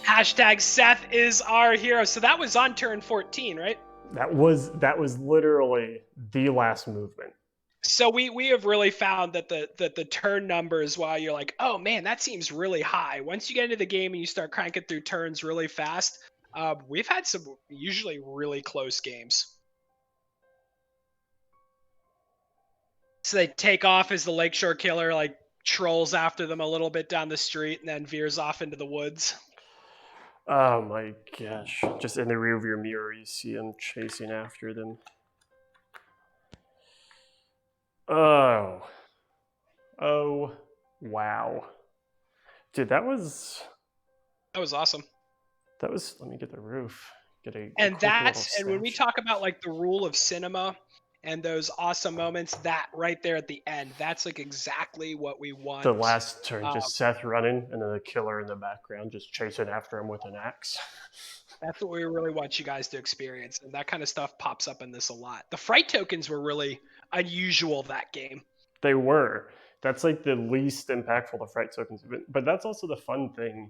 Hashtag Seth is our hero. So that was on turn 14, right? That was literally the last movement. So we have really found that the turn numbers, while you're like, oh man, that seems really high. Once you get into the game and you start cranking through turns really fast, we've had some usually really close games. So they take off as the Lakeshore Killer like trolls after them a little bit down the street and then veers off into the woods. Oh my gosh. Just in the rearview mirror, you see him chasing after them. Oh. Oh, wow. Dude, that was awesome. That was, let me get the roof. And when we talk about like the rule of cinema and those awesome moments, that right there at the end, that's like exactly what we want. The last turn, just Seth running and then the killer in the background just chasing after him with an axe. That's what we really want you guys to experience. And that kind of stuff pops up in this a lot. The fright tokens were really unusual that game. They were. That's like the least impactful the fright tokens have been. But that's also the fun thing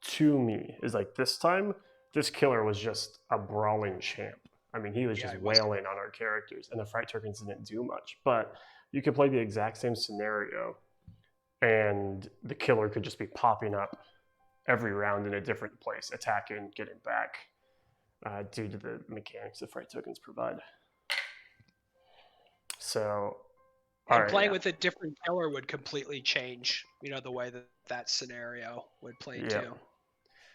to me is like this time, this killer was just a brawling champ. I mean, he was Yeah, just he was. wailing on our characters, and the Fright Tokens didn't do much. But you could play the exact same scenario, and the killer could just be popping up every round in a different place, attacking, getting back, due to the mechanics the Fright Tokens provide. So, And playing with a different killer would completely change, the way that scenario would play too.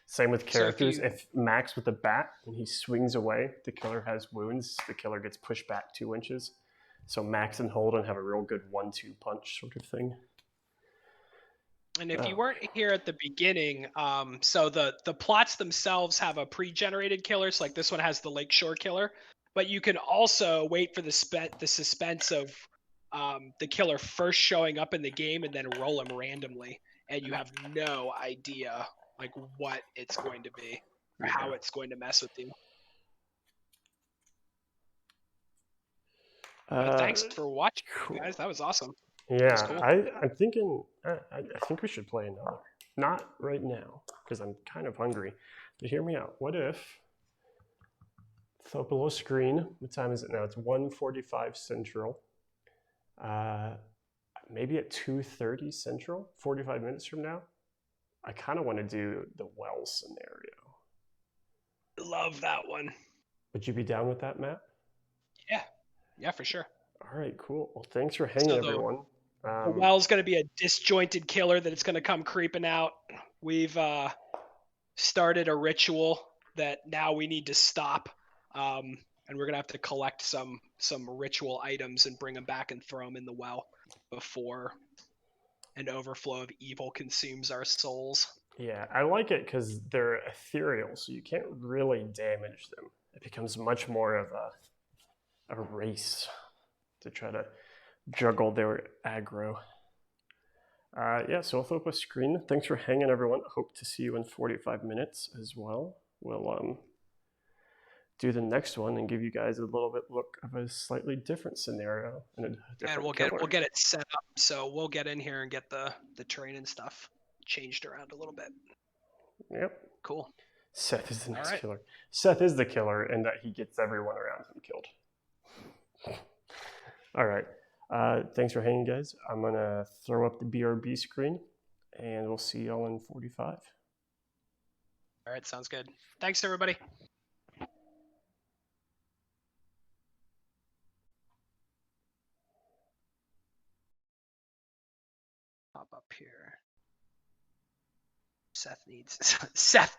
Same with characters. If Max with the bat, when he swings away, the killer has wounds, the killer gets pushed back 2 inches. So Max and Holden have a real good 1-2 punch sort of thing. And if you weren't here at the beginning, so the plots themselves have a pre-generated killer. So like this one has the Lakeshore killer, but you can also wait for the suspense of the killer first showing up in the game and then roll him randomly, and you have no idea like what it's going to be or how it's going to mess with you. Thanks for watching, guys. That was awesome. Yeah, cool. I'm thinking. I think we should play another. Not right now because I'm kind of hungry. But hear me out. What if? Throw up a little screen. What time is it now? It's 1:45 Central. Maybe at 2:30 Central, 45 minutes from now. I kind of want to do the well scenario. Love that one. Would you be down with that, Matt? Yeah, for sure. All right, cool. Well, thanks for hanging, everyone. The well's going to be a disjointed killer that it's going to come creeping out. We've started a ritual that now we need to stop, and we're going to have to collect some ritual items and bring them back and throw them in the well before an overflow of evil consumes our souls. Yeah, I like it because they're ethereal, so you can't really damage them. It becomes much more of a race to try to juggle their aggro. Yeah, so I'll throw up a screen. Thanks for hanging, everyone. Hope to see you in 45 minutes as well. We'll do the next one and give you guys a little bit look of a slightly different scenario and we'll get it set up. So we'll get in here and get the terrain and stuff changed around a little bit. Yep. Cool. Seth is the next killer. Seth is the killer in that he gets everyone around him killed. All right. Thanks for hanging, guys. I'm going to throw up the BRB screen, and we'll see y'all in 45. All right, sounds good. Thanks, everybody. Pop up here. Seth